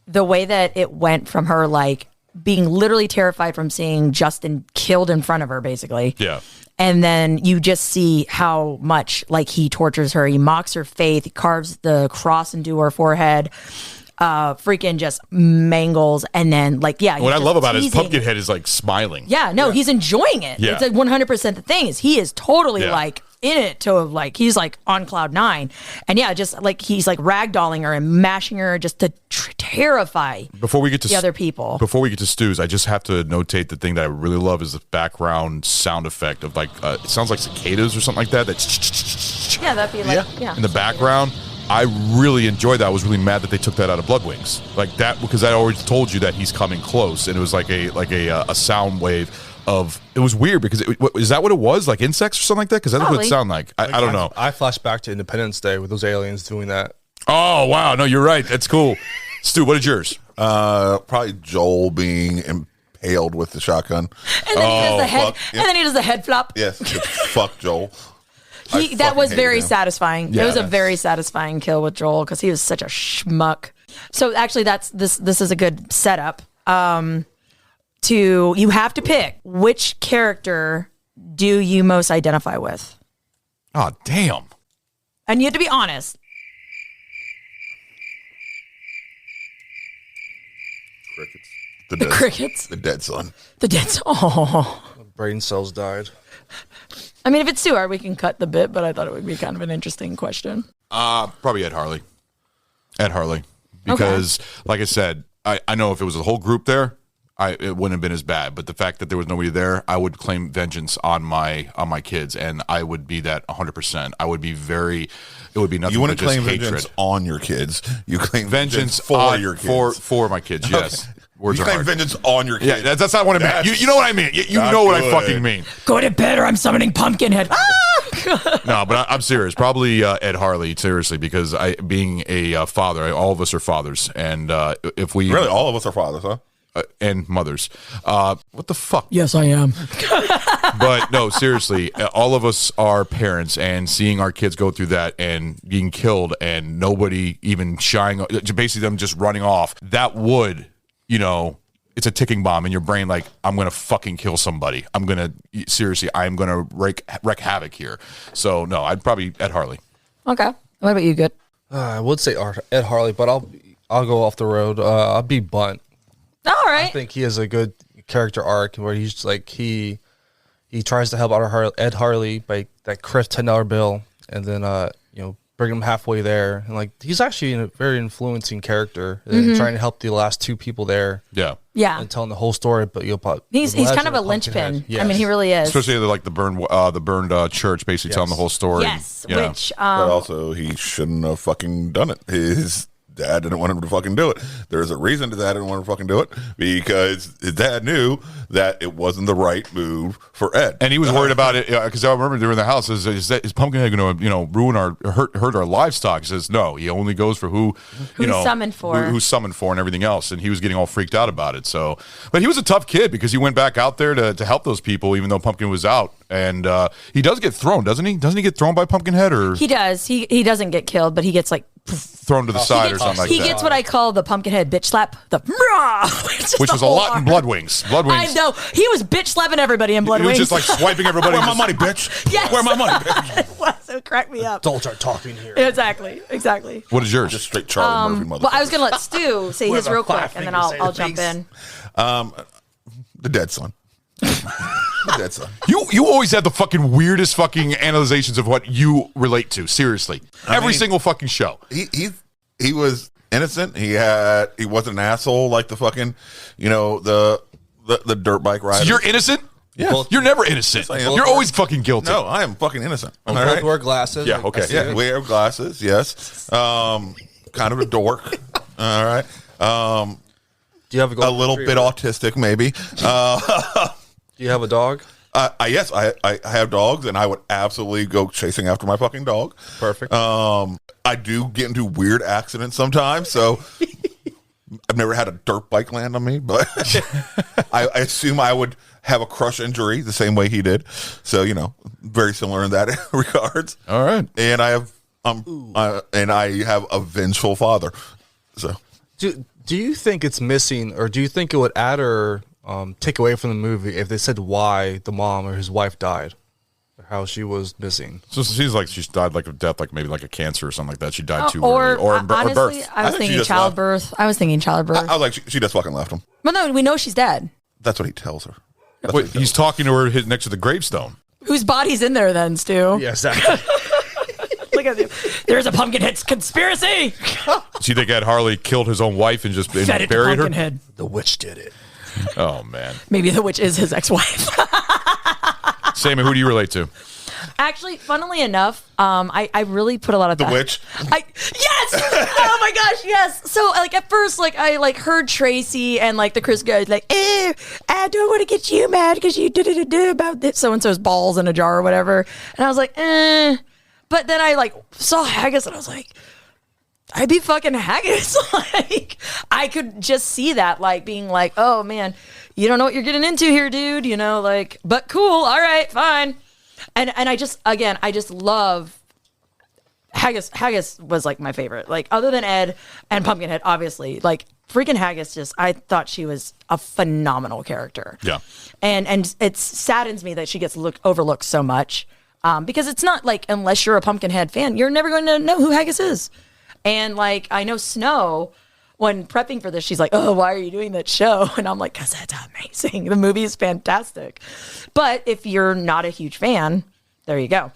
the way that it went from her like being literally terrified from seeing Justin killed in front of her, basically.
Yeah.
And then you just see how much like he tortures her. He mocks her faith. He carves the cross into her forehead. Freaking just mangles. And then like, yeah.
What I love about it is Pumpkinhead is like smiling.
Yeah, no, he's enjoying it.
Yeah.
It's like 100% the thing is he is totally like in it to like, he's like on cloud 9. And yeah, just like he's like ragdolling her and mashing her just to terrify the other people.
Before we get to Stu's, I just have to notate the thing that I really love is the background sound effect of like, it sounds like cicadas or something like that.
Yeah, that'd be like,
in the background. I really enjoyed that. I was really mad that they took that out of Bloodwings, like that, because I always told you that he's coming close, and it was like a sound wave of. It was weird because is that what it was, like insects or something like that? Because that's what it sounded like. I don't know.
I flashed back to Independence Day with those aliens doing that.
Oh wow, no, you're right. That's cool. Stu, what is yours?
Probably Joel being impaled with the shotgun,
and then he does the head, and then he does the head flop.
Yes, fuck Joel.
That was very satisfying. Yeah, it was a very satisfying kill with Joel because he was such a schmuck. So actually, this is a good setup. You have to pick which character do you most identify with.
Oh damn!
And you have to be honest.
Crickets.
The crickets.
The dead son.
The dead son. Oh.
Brain cells died.
I mean, if it's too hard, we can cut the bit, but I thought it would be kind of an interesting question.
Probably Ed Harley. Ed Harley. Because, like I said, I know if it was a whole group there, it wouldn't have been as bad. But the fact that there was nobody there, I would claim vengeance on my kids, and I would be that 100%. I would be it would be nothing.
You wouldn't
but just
claim
hatred.
vengeance on your kids. You claim
vengeance
for your kids.
For my kids, yes.
Okay.
Words
you claim
hard.
vengeance on your kids.
Yeah, that's not what I mean. You know what I mean. You know what I fucking mean.
Go to bed or I'm summoning Pumpkinhead.
No, but I'm serious. Probably Ed Harley, seriously, because being a father, all of us are fathers. And if we...
Really, all of us are fathers, huh?
And mothers. What the fuck?
Yes, I am.
But no, seriously, all of us are parents, and seeing our kids go through that and being killed and nobody even shying, basically them just running off, that would... it's a ticking bomb in your brain. Like, I'm going to fucking kill somebody. I'm going to wreak havoc here. So no, I'd probably Ed Harley.
Okay. What about you, Good?
I would say Ed Harley, but I'll go off the road. I'll be Bunt.
All right.
I think he has a good character arc where he's like, he tries to help out Ed Harley by that crisp $10 bill. And then, bring him halfway there, and like he's actually a very influencing character, trying to help the last two people there.
Yeah,
and telling the whole story. But
he's kind of a linchpin. Yes. I mean, he really is.
Especially like the burned church, basically telling the whole story.
Yes,
which
but also he shouldn't have fucking done it. His dad didn't want him to fucking do it. There's a reason his dad didn't want him to fucking do it, because his dad knew that it wasn't the right move for Ed,
and he was worried about it because I remember during the house is Pumpkinhead going to ruin hurt our livestock? He says no, he only goes for who's
summoned for,
who's summoned for, and everything else, and he was getting all freaked out about it. So, but he was a tough kid because he went back out there to help those people, even though Pumpkin was out, and he does get thrown, doesn't he? Doesn't he get thrown by Pumpkinhead? Or
he does. He doesn't get killed, but he gets like
thrown to the side or something like
he
that.
He gets what I call the Pumpkinhead bitch slap,
which was a lot in Blood Wings. Blood Wings.
I know. He was bitch slapping everybody in Blood Wings.
He was just like swiping everybody.
Where my money, bitch?
Yes.
Where my money, bitch?
It was. It cracked me up.
Adults are talking here.
Exactly.
What is yours?
Just straight Charlie Murphy, motherfucker.
Well, I was going to let Stu say his real quick, and then I'll jump in.
The Dead Son. The Dead Son.
You always had the fucking weirdest fucking analyzations of what you relate to. Seriously, every single fucking show.
He was innocent. He wasn't an asshole like the fucking, the dirt bike rider.
So you're innocent?
Yeah.
Well, you're never innocent.
Yes,
you're always fucking guilty.
No, I am fucking innocent.
All right? Wear glasses.
Yeah, okay.
Yeah, wear glasses, yes. Kind of a dork. All right.
Do you have
a little bit autistic, maybe.
Do you have a dog?
Yes, I have dogs, and I would absolutely go chasing after my fucking dog.
Perfect.
I do get into weird accidents sometimes, so I've never had a dirt bike land on me, but I assume I would have a crush injury the same way he did. So, very similar in that regards.
All right.
And I have a vengeful father. So,
do you think it's missing, or do you think it would add or take away from the movie if they said why the mom or his wife died, or how she was missing?
So it seems like she died like of death, like maybe like a cancer or something like that. She died too
or,
early, or
honestly,
birth.
I was thinking childbirth. I was
like, she just fucking left him.
Well, no, we know she's dead.
That's what he tells her.
Wait, he's talking to her next to the gravestone.
Whose body's in there then, Stu?
Yeah, exactly.
Look at him. There's a Pumpkinhead conspiracy.
So you think Ed Harley killed his own wife and just
Fed it to
buried her?
Pumpkinhead.
The witch did it.
Oh, man.
Maybe the witch is his ex-wife.
Sammy, who do you relate to?
Actually, funnily enough, I really put a lot of
The witch?
Yes! Oh my gosh, yes! So, at first, I heard Tracy and, the Chris guys, I don't want to get you mad because you did about this so-and-so's balls in a jar or whatever. And I was like, But then I, saw Haggis and I was like, I'd be fucking Haggis. I could just see that, being like, oh, man, you don't know what you're getting into here, dude. But cool. All right, fine. And I just love Haggis. Haggis was my favorite. Other than Ed and Pumpkinhead, obviously, freaking Haggis. I thought she was a phenomenal character.
Yeah.
And it saddens me that she gets overlooked so much, because it's not unless you're a Pumpkinhead fan, you're never going to know who Haggis is. And I know Snow, when prepping for this, she's like, oh, why are you doing that show? And I'm like, because that's amazing. The movie is fantastic. But if you're not a huge fan, there you go.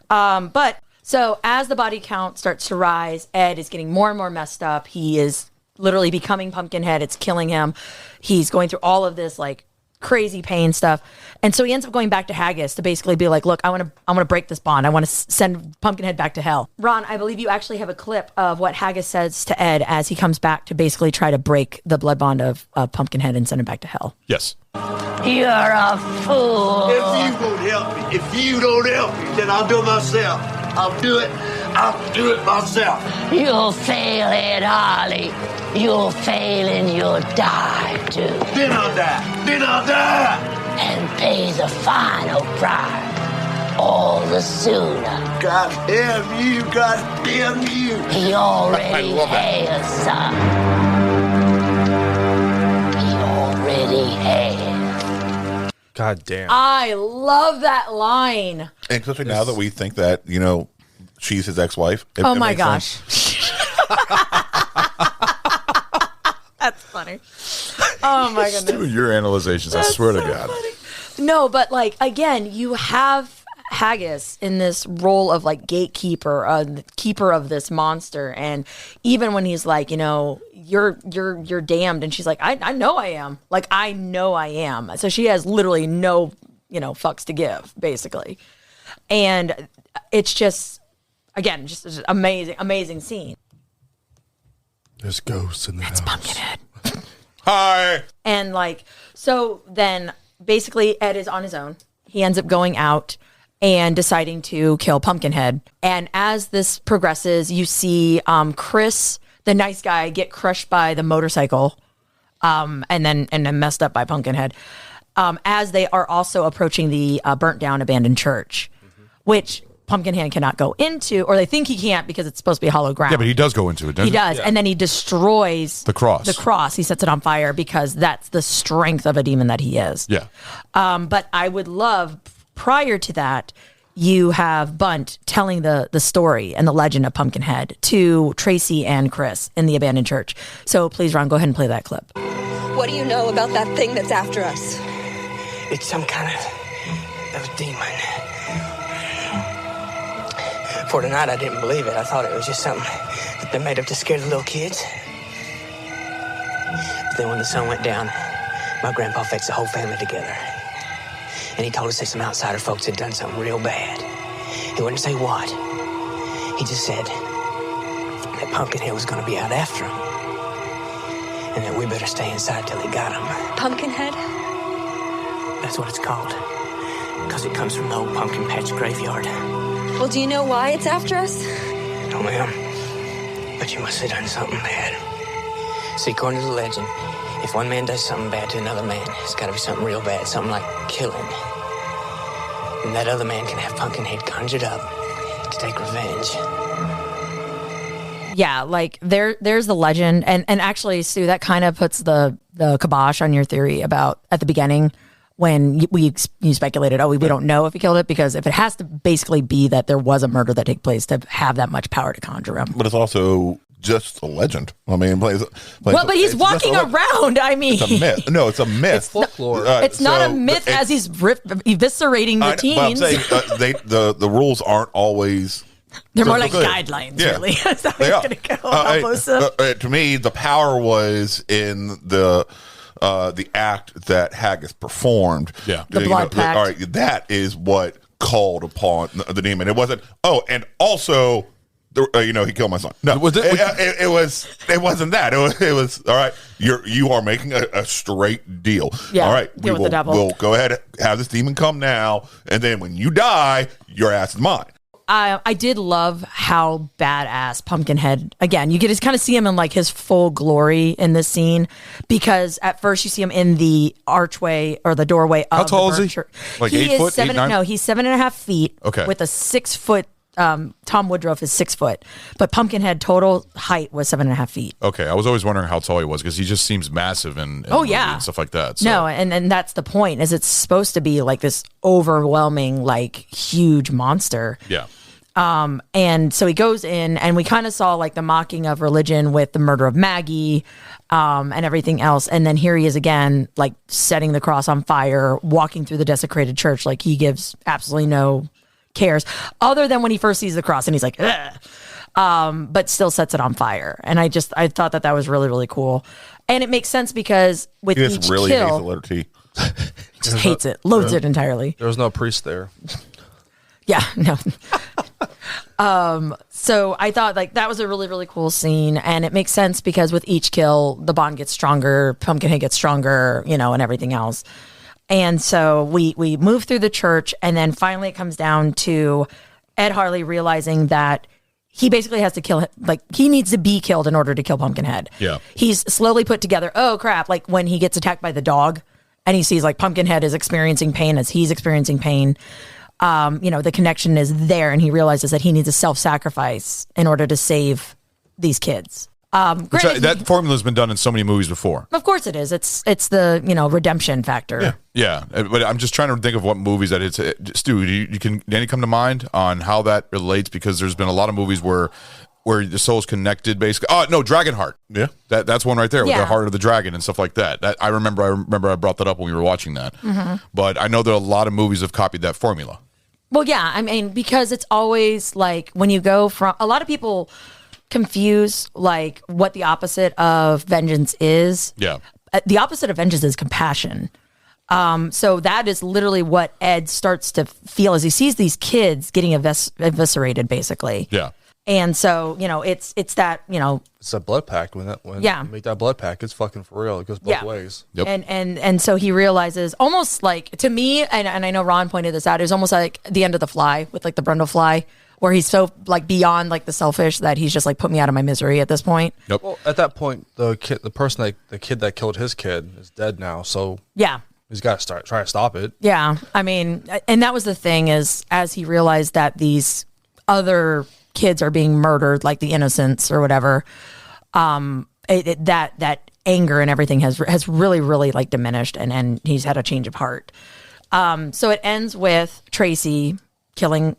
But so as the body count starts to rise, Ed is getting more and more messed up. He is literally becoming Pumpkinhead. It's killing him. He's going through all of this crazy pain stuff. And so he ends up going back to Haggis to basically be like, look, I want to break this bond. I want to send Pumpkinhead back to hell. Ron, I believe you actually have a clip of what Haggis says to Ed as he comes back to basically try to break the blood bond of Pumpkinhead and send him back to hell.
Yes.
You're a fool.
If you won't help me, then I'll do it myself. I'll do it myself.
You'll fail, Ed Harley. You'll fail and you'll die, too.
Then I'll die.
And pay the final price all the sooner.
God damn you.
He already has, son. He already has.
God damn.
I love that line.
And especially now that we think that, she's his ex-wife.
Oh my gosh. That's funny. Oh my goodness.
Dude, your analyzations, I swear to God.
Funny. No, but again, you have Haggis in this role of gatekeeper, keeper of this monster, and even when he's you're damned, and she's like, I know I am. I know I am. So she has literally no, fucks to give, basically. And it's just, again, just an amazing scene.
There's ghosts in the house.
That's Pumpkinhead.
Hi.
And so then basically Ed is on his own. He ends up going out and deciding to kill Pumpkinhead. And as this progresses, you see Chris, the nice guy, get crushed by the motorcycle, and then messed up by Pumpkinhead, as they are also approaching the burnt down abandoned church, which Pumpkinhead cannot go into, or they think he can't because it's supposed to be hollow ground.
Yeah, but he does go into it, doesn't
he? Does, and then he destroys
the cross.
The cross. He sets it on fire because that's the strength of a demon that he is.
Yeah.
But I would love, prior to that, you have Bunt telling the story and the legend of Pumpkinhead to Tracy and Chris in the abandoned church. So please, Ron, go ahead and play that clip.
What do you know about that thing that's after us?
It's some kind of demon. For tonight, I didn't believe it. I thought it was just something that they made up to scare the little kids. But then when the sun went down, my grandpa fixed the whole family together. And he told us that some outsider folks had done something real bad. He wouldn't say what. He just said that Pumpkinhead was going to be out after him. And that we better stay inside till he got him.
Pumpkinhead?
That's what it's called. Because it comes from the old pumpkin patch graveyard.
Well, do you know why it's after us?
No, ma'am. But you must have done something bad. See, according to the legend, if one man does something bad to another man, it's got to be something real bad, something like killing. And that other man can have Pumpkinhead conjured up to take revenge.
Yeah, like there's the legend, and actually, Sue, that kind of puts the kibosh on your theory about at the beginning when you speculated, we don't know if he killed it, because if it has to basically be that there was a murder that took place to have that much power to conjure him.
But it's also just a legend. I mean, but
he's walking around. I mean,
it's a myth. No, it's a myth.
It's folklore.
It's not a myth as he's eviscerating the teens.
But I'm saying the rules aren't always.
They're more like guidelines, really. That's how it's going to go.
To me, the power was in the act that Haggis performed.
Yeah.
The blood pact.
All right, that is what called upon the demon. It wasn't, and also, he killed my son. No, it wasn't that. It was all right, you are making a straight deal.
Yeah,
all right,
we'll
go ahead and have this demon come now, and then when you die, your ass is mine.
I did love how badass Pumpkinhead, again, you get to kind of see him in like his full glory in this scene, because at first you see him in the archway or the doorway of
How tall is he?
church.
Like
he
8 foot?
9? No, he's 7.5 feet.
Okay.
With a 6 foot, Tom Woodruff is 6 foot, but Pumpkinhead total height was 7.5 feet.
Okay, I was always wondering how tall he was, because he just seems massive and and stuff like that. So.
No, and that's the point, is it's supposed to be like this overwhelming, like huge monster.
Yeah.
And so he goes in, and we kind of saw like the mocking of religion with the murder of Maggie, and everything else. And then here he is again, like setting the cross on fire, walking through the desecrated church. Like he gives absolutely no cares, other than when he first sees the cross and he's like, ugh, but still sets it on fire. And I thought that was really, really cool. And it makes sense because with
he
each
just really
kill,
hates the letter T.
just hates it, loathes it entirely.
There was no priest there.
Yeah, no. So I thought like that was a really, really cool scene, and it makes sense because with each kill, the bond gets stronger, Pumpkinhead gets stronger, and everything else. And so we move through the church, and then finally it comes down to Ed Harley realizing that he basically has to kill, like he needs to be killed in order to kill Pumpkinhead.
Yeah.
He's slowly put together, oh crap, like when he gets attacked by the dog and he sees like Pumpkinhead is experiencing pain as he's experiencing pain. The connection is there, and he realizes that he needs a self-sacrifice in order to save these kids.
That formula's been done in so many movies before.
Of course it is. It's the redemption factor.
Yeah. But I'm just trying to think of what movies that it's. Stu, any come to mind on how that relates? Because there's been a lot of movies where the soul's connected, basically. Oh no, Dragonheart.
Yeah,
that's one right there with
Yeah.
the heart of the dragon and stuff like that. I remember I brought that up when we were watching that.
Mm-hmm.
But I know that a lot of movies have copied that formula.
Well, yeah, I mean, because it's always like when you go from, a lot of people confuse like what the opposite of vengeance is.
Yeah.
The opposite of vengeance is compassion. So that is literally what Ed starts to feel as he sees these kids getting eviscerated, basically.
Yeah.
And so, it's that,
It's a blood pact. When
Yeah.
you make that blood pact, it's fucking for real. It goes both ways.
Yep.
And so he realizes, almost like, to me, and I know Ron pointed this out, it was almost like the end of The Fly with like the Brundle fly, where he's so like beyond like the selfish that he's just like, put me out of my misery at this point.
Yep.
Well, at that point, the kid that killed his kid is dead now. So
Yeah.
He's got to try to stop it.
Yeah. I mean, and that was the thing is as he realized that these other kids are being murdered, like the innocents or whatever, that anger and everything has really, really like diminished and he's had a change of heart. So it ends with Tracy killing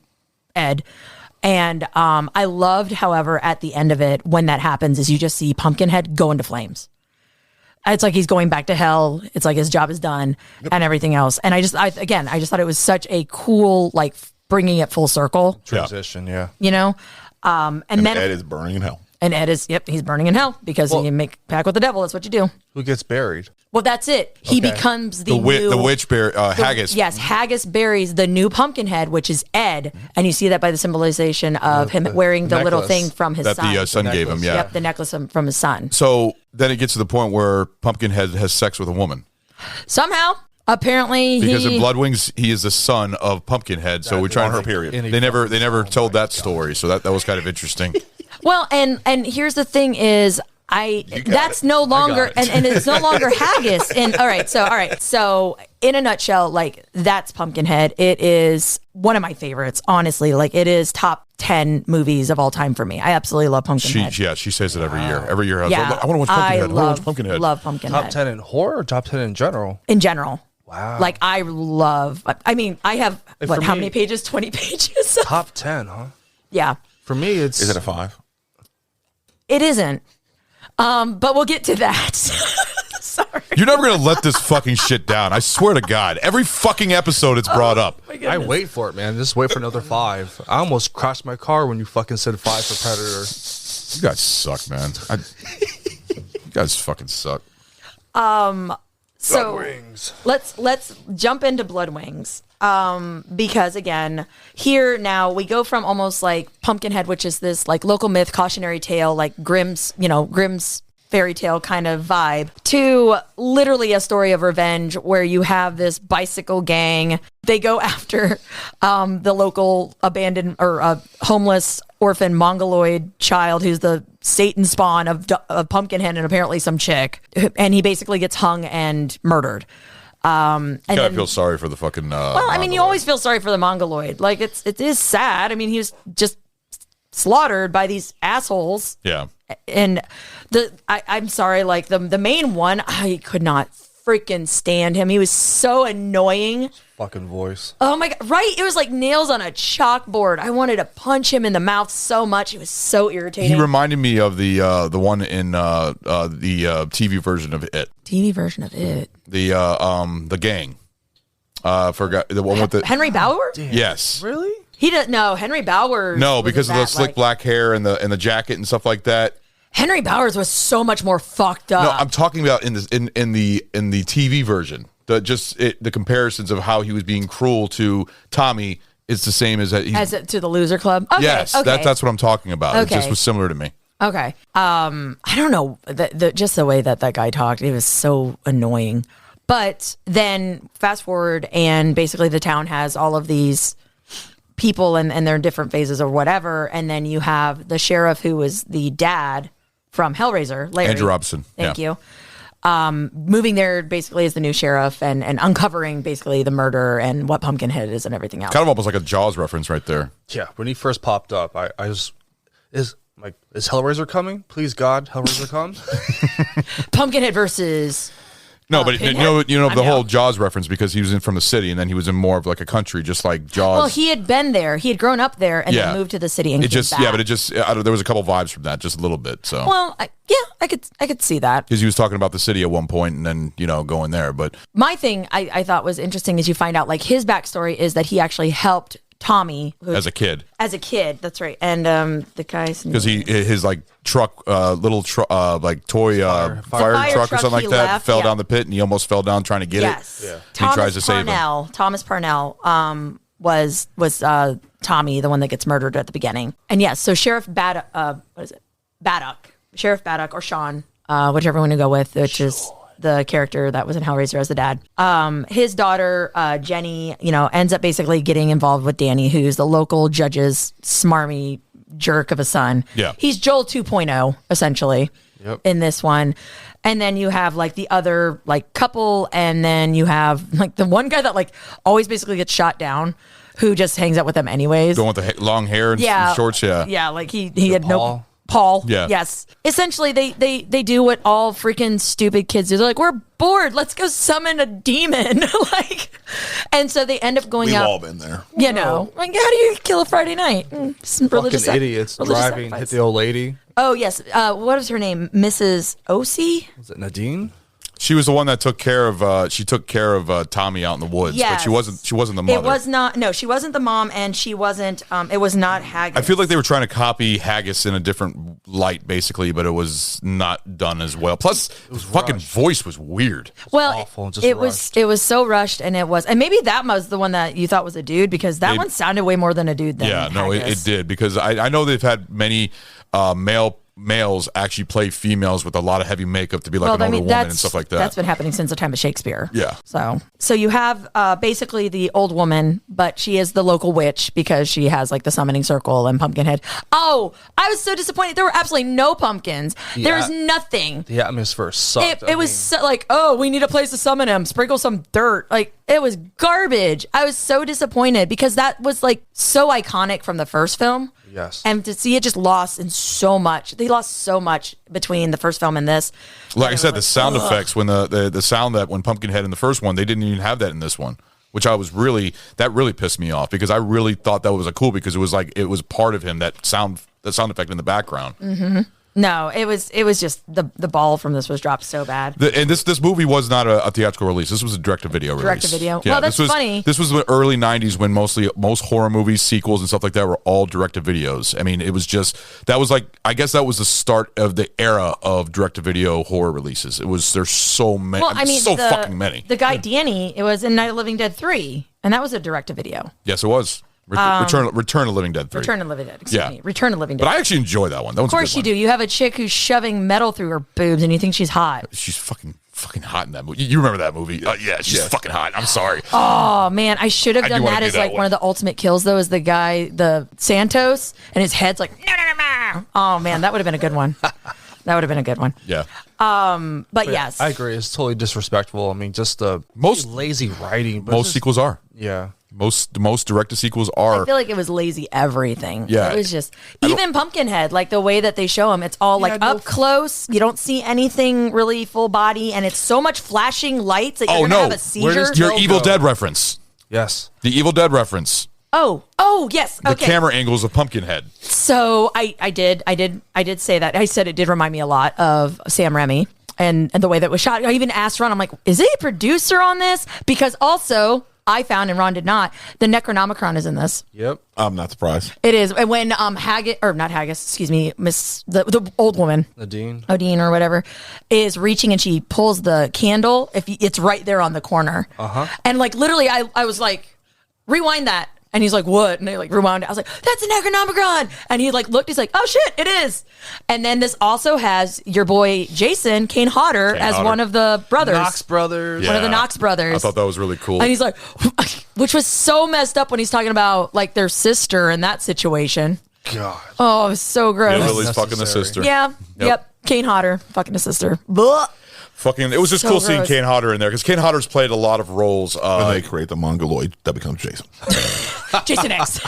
Ed. And I loved, however, at the end of it, when that happens, is you just see Pumpkinhead go into flames. It's like he's going back to hell. It's like his job is done and everything else. And I just thought it was such a cool, like bringing it full circle.
Transition, yeah.
You know? And then
Ed is burning in hell.
And Ed is, he's burning in hell because you make pact with the devil. That's what you do.
Who gets buried?
Well, that's it. He becomes the
witch Haggis.
Yes, Haggis buries the new Pumpkinhead, which is Ed, and you see that by the symbolization of him wearing the little thing from his son.
That the son gave him, yeah.
Yep, the necklace from his son.
So then it gets to the point where Pumpkinhead has sex with a woman.
Somehow, apparently,
because in Blood Wings he is the son of Pumpkinhead. So we're trying
her period.
They never told that story, so that was kind of interesting.
Well, and here's the thing is. That's no longer and it's no longer Haggis. And all right. So in a nutshell, like that's Pumpkinhead. It is one of my favorites, honestly. Like it is top 10 movies of all time for me. I absolutely love Pumpkinhead.
She says it every year. Every year, I
want
to watch Pumpkinhead.
Love Pumpkinhead.
Top 10 in horror or top 10 in general?
In general.
Wow.
Like I have how many pages? 20 pages.
Top 10, huh?
Yeah.
For me,
is it a 5?
It isn't. But we'll get to that. Sorry.
You're never going to let this fucking shit down. I swear to God. Every fucking episode it's brought up.
I wait for it, man. Just wait for another 5. I almost crashed my car when you fucking said 5 for Predator.
You guys suck, man. You guys fucking suck.
So
Blood Wings.
Let's jump into Blood Wings. Because again, here now we go from almost like Pumpkinhead, which is this like local myth, cautionary tale, like Grimm's fairy tale kind of vibe, to literally a story of revenge where you have this bicycle gang. They go after the local abandoned or homeless orphan mongoloid child who's the Satan spawn of Pumpkinhead and apparently some chick, and he basically gets hung and murdered. And
I feel sorry for the fucking.
Well, I mean, you always feel sorry for the mongoloid. Like it is sad. I mean, he was just slaughtered by these assholes.
Yeah.
And I'm sorry, like the main one, I could not freaking stand him. He was so annoying.
Fucking voice.
Oh my God. Right. It was like nails on a chalkboard. I wanted to punch him in the mouth so much. It was so irritating.
He reminded me of the one in the TV version of It.
TV version of It.
The gang. Forgot the one with the
Henry Bauer?
Damn. Yes.
Really? He didn't. No, Henry Bowers.
No, because of the slick black hair and the jacket and stuff like that.
Henry Bowers was so much more fucked up.
No, I'm talking about in the TV version. The comparisons of how he was being cruel to Tommy is the same as
to the Loser Club. Okay,
yes,
okay.
That's what I'm talking about.
Okay.
It just was similar to me.
Okay. I don't know just the way that guy talked. It was so annoying. But then fast forward, and basically the town has all of these people, and they're in different phases or whatever. And then you have the sheriff who was the dad from Hellraiser, Larry.
Andrew Robinson.
Thank you. Moving there basically as the new sheriff and uncovering basically the murder and what Pumpkinhead is and everything else.
Kind of almost like a Jaws reference right there.
Yeah, when he first popped up, I was, is Hellraiser coming? Please God, Hellraiser come.
Pumpkinhead versus...
No, but you know the whole Jaws reference because he was in from the city and then he was in more of like a country, just like Jaws.
Well, he had been there. He had grown up there and then moved to the city and came back.
Yeah, but there was a couple vibes from that, just a little bit. So
well, I could see that
because he was talking about the city at one point and then going there. But
my thing I thought was interesting is you find out like his backstory is that he actually helped Tommy
as a kid.
That's right. And the guy's
because his like truck, little truck, like toy fire truck or something like that fell down the pit and he almost fell down trying to get it.
Yeah.
He tries to save him.
Thomas Parnell was Tommy, the one that gets murdered at the beginning. And yes, so Sheriff Baddock, Sheriff Baddock or Sean, whichever one to go with, which is the character that was in Hellraiser as the dad. His daughter, Jenny, ends up basically getting involved with Danny, who's the local judge's smarmy jerk of a son.
Yeah.
He's Joel 2.0, essentially. in this one. And then you have like the other like couple, and then you have like the one guy that like always basically gets shot down, who just hangs out with them anyways.
The one with the long hair and shorts,
yeah. Like he had no Paul.
Yeah.
Yes. Essentially, they do what all freaking stupid kids do. They're like, we're bored. Let's go summon a demon. And so they end up going out.
We've all been there.
You know, like how do you kill a Friday night? Some religious
Fucking idiots driving, hit the old lady.
Oh yes. What was her name? Mrs. O.C.
Was it Nadine?
She was the one that took care of. She took care of Tommy out in the woods,
Yes.
but she wasn't the mother.
It was not. No, she wasn't the mom, and she wasn't. It was not Haggis.
I feel like they were trying to copy Haggis in a different light, basically, but it was not done as well. Plus, his fucking voice was weird.
Well, it was so rushed, and maybe that was the one that you thought was a dude, because that one sounded way more than a dude. Than
Yeah, no, it
Haggis.
did, because I know they've had many males actually play females with a lot of heavy makeup to be like an older woman and stuff like that.
That's been happening since the time of Shakespeare.
Yeah.
So you have basically the old woman, but she is the local witch because she has like the summoning circle and Pumpkinhead. Oh, I was so disappointed. There were absolutely no pumpkins. There was nothing.
The atmosphere sucked.
It was so, like, oh, we need a place to summon him. Sprinkle some dirt. Like, it was garbage. I was so disappointed because that was like so iconic from the first film.
Yes.
And to see it just lost in so much. They lost so much between the first film and this.
Like I said, the sound effects when the sound that when Pumpkinhead in the first one, they didn't even have that in this one, which really pissed me off, because I really thought that was cool, because it was part of him, that sound effect in the background.
Mm-hmm. No, it was just the ball from this was dropped so bad.
And this movie was not a theatrical release. This was a direct-to-video release.
Direct-to-video. Yeah, well, that's funny.
This was the early 90s when most horror movies, sequels, and stuff like that were all direct-to-videos. I mean, it was just, I guess that was the start of the era of direct-to-video horror releases. There's so many.
Well, I mean,
fucking many.
The guy, Danny, it was in Night of the Living Dead 3, and that was a direct-to-video.
Yes, it was. Return of Living Dead 3.
Return of Living Dead, excuse me. Return of Living Dead.
But I actually enjoy that one. That
of course you do. You have a chick who's shoving metal through her boobs, and you think she's hot.
She's fucking hot in that movie. You remember that movie? Yeah, she's fucking hot. I'm sorry.
Oh, man. I should have done that as like one of the ultimate kills, though, is the guy, the Santos, and his head's like, no. Oh, man, that would have been a good one. That would have been a good one.
Yeah.
But yes.
I agree. It's totally disrespectful. I mean, just most lazy writing. But
most sequels are.
Yeah.
Most directed sequels are.
I feel like it was lazy everything.
Yeah.
It was just, even Pumpkinhead, like the way that they show him, it's all like up close. You don't see anything really full body, and it's so much flashing lights that you're going to have a seizure.
Your Evil Dead reference.
Yes.
The Evil Dead reference.
Oh, yes.
The
Okay.
camera angles of Pumpkinhead.
So I did say that. I said it did remind me a lot of Sam Raimi and the way that was shot. I even asked Ron, I'm like, is he a producer on this? Because also, I found, and Ron did not, the Necronomicon is in this.
Yep.
I'm not surprised.
It is. And when not Haggis, excuse me, the old woman, Odine or whatever, is reaching and she pulls the candle, it's right there on the corner. And like literally I was like, rewind that. And he's like, what? And they like rewound it. I was like, that's an Necronomicon. And he like looked, he's like, oh shit, it is. And then this also has your boy Jason, Kane Hodder, as one of the brothers.
Knox brothers.
One of the Knox brothers.
I thought that was really cool.
And he's like, which was so messed up when he's talking about like their sister in that situation.
God.
Oh, it was so gross.
Yeah, Lily's fucking the sister.
Yeah. Yep. Kane Hodder fucking his sister. Blah.
Fucking, it was just
So
cool seeing
gross.
Kane Hodder in there, because Kane Hodder's played a lot of roles.
When they create the Mongoloid, that becomes Jason.
Jason X.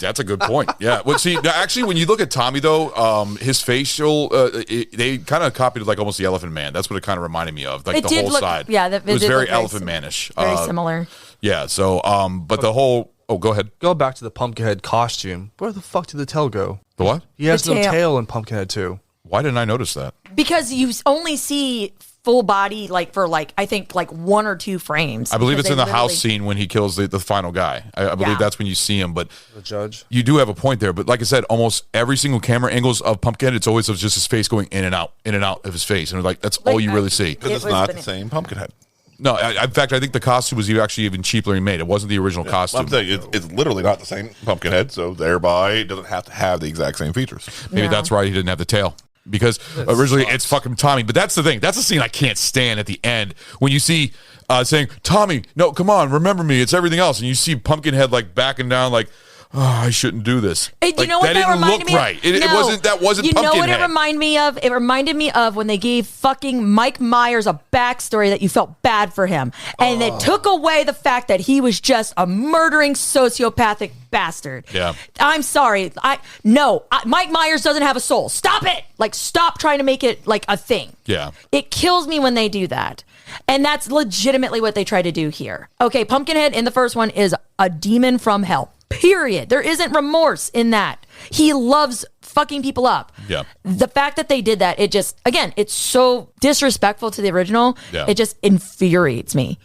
That's a good point. Yeah. Well, see, actually, when you look at Tommy, though, his facial, they kind of copied like almost the Elephant Man. That's what it kind of reminded me of, like the whole side.
Yeah,
it was very Elephant Man-ish.
Very similar.
Yeah. So, but the whole. Oh, go ahead.
Go back to the Pumpkinhead costume. Where the fuck did the tail go?
The what?
He has
The
no
tail.
tail in Pumpkinhead 2.
Why didn't I notice that?
Because you only see full body like for like I think like 1 or 2 frames.
I believe
Because
it's in
they
the house
literally-
scene when he kills the final guy. I believe that's when you see him. But
the judge.
You do have a point there. But like I said, almost every single camera angles of Pumpkinhead, it's always of just his face going in and out of his face, and like that's all you really see.
Because it's not the same Pumpkinhead.
No, in fact, I think the costume was actually even cheaply made. It wasn't the original costume.
I'm saying it's literally not the same Pumpkinhead, so thereby it doesn't have to have the exact same features.
Maybe that's why he didn't have the tail. Because originally it's fucking Tommy. But that's the thing. That's the scene I can't stand at the end. When you see saying, Tommy, no, come on, remember me. It's everything else. And you see Pumpkinhead like backing down like, oh, I shouldn't do this.
You know what that reminded me of?
Right. It wasn't Pumpkinhead.
You know what it reminded me of? It reminded me of when they gave fucking Mike Myers a backstory that you felt bad for him. And it took away the fact that he was just a murdering sociopathic bastard.
Yeah.
I'm sorry. Mike Myers doesn't have a soul. Stop it. Like, stop trying to make it like a thing.
Yeah.
It kills me when they do that. And that's legitimately what they try to do here. Okay, Pumpkinhead in the first one is a demon from hell. Period. There isn't remorse in that. He loves fucking people up.
Yeah.
The fact that they did that, it just, again, it's so disrespectful to the original.
Yeah.
It just infuriates me.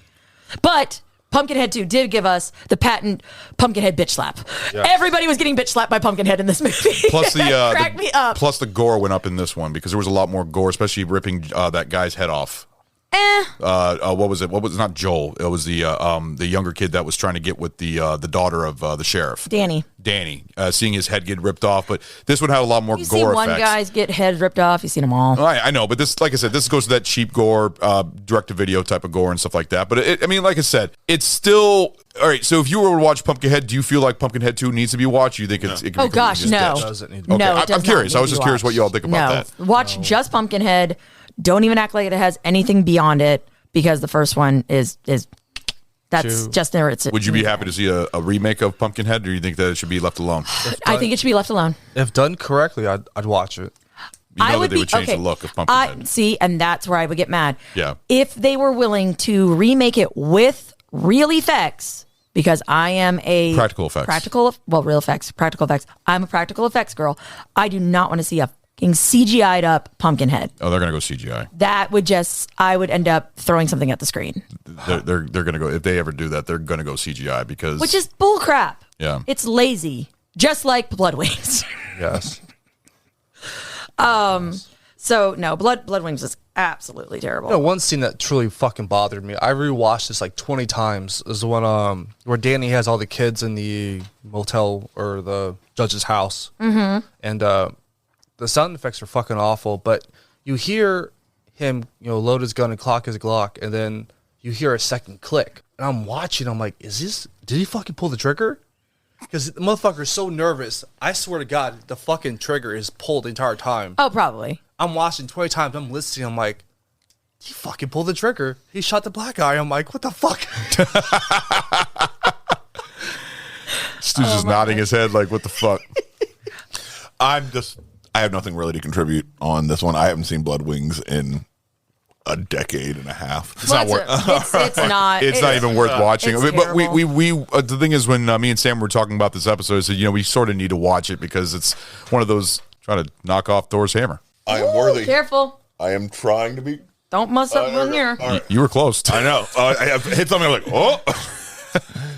But Pumpkinhead 2 did give us the patent Pumpkinhead bitch slap. Yeah. Everybody was getting bitch slapped by Pumpkinhead in this movie.
Plus
cracked me up.
Plus the gore went up in this one because there was a lot more gore, especially ripping that guy's head off. What was it? What was not Joel? It was the younger kid that was trying to get with the daughter of the sheriff.
Danny,
seeing his head get ripped off, but this one had a lot more gore effects.
You've seen one guy's get head ripped off. You've seen them all.
I know, but this, like I said, this goes to that cheap gore, direct-to-video type of gore and stuff like that. But I mean, like I said, it's still all right. So if you were to watch Pumpkinhead, do you feel like Pumpkinhead 2 needs to be watched? You think it can
oh gosh, no.
It
doesn't
need to be. Okay.
No,
I'm curious. I was just curious what you all think about that.
Watch just Pumpkinhead. Don't even act like it has anything beyond it. Because the first one is that's just there.
Would you be happy to see a remake of Pumpkinhead, or do you think that it should be left alone?
I think it should be left alone.
If done correctly, I'd watch it.
That they would change the look of Pumpkinhead.
See, and that's where I would get mad.
Yeah.
If they were willing to remake it with real effects, because I am a
practical effects.
Real effects, practical effects. I'm a practical effects girl. I do not want to see a CGI'd up Pumpkinhead.
Oh, they're gonna go CGI.
That would I would end up throwing something at the screen.
They're gonna go, if they ever do that, they're gonna go CGI because
which is bullcrap.
Yeah,
it's lazy, just like Blood Wings.
Yes.
So no, Blood Wings is absolutely terrible.
No, one scene that truly fucking bothered me. I rewatched this like 20 times. Is the one where Danny has all the kids in the motel or the judge's house, and the sound effects are fucking awful, but you hear him, load his gun and clock his Glock, and then you hear a second click. And I'm watching, I'm like, did he fucking pull the trigger? Because the motherfucker's so nervous. I swear to God, the fucking trigger is pulled the entire time.
Oh, probably.
I'm watching 20 times, I'm listening, I'm like, did he fucking pull the trigger? He shot the black guy. I'm like, what the fuck?
Stu's just nodding his head like, what the fuck?
I have nothing really to contribute on this one. I haven't seen Blood Wings in a decade and a half.
It's not worth. It's not even worth watching. But we the thing is, when me and Sam were talking about this episode, I said, we sort of need to watch it because it's one of those trying to knock off Thor's hammer.
I am worthy.
Careful.
I am trying to be.
Don't mess up one here.
Right.
You were close.
I know. I have hit something. I'm like, oh,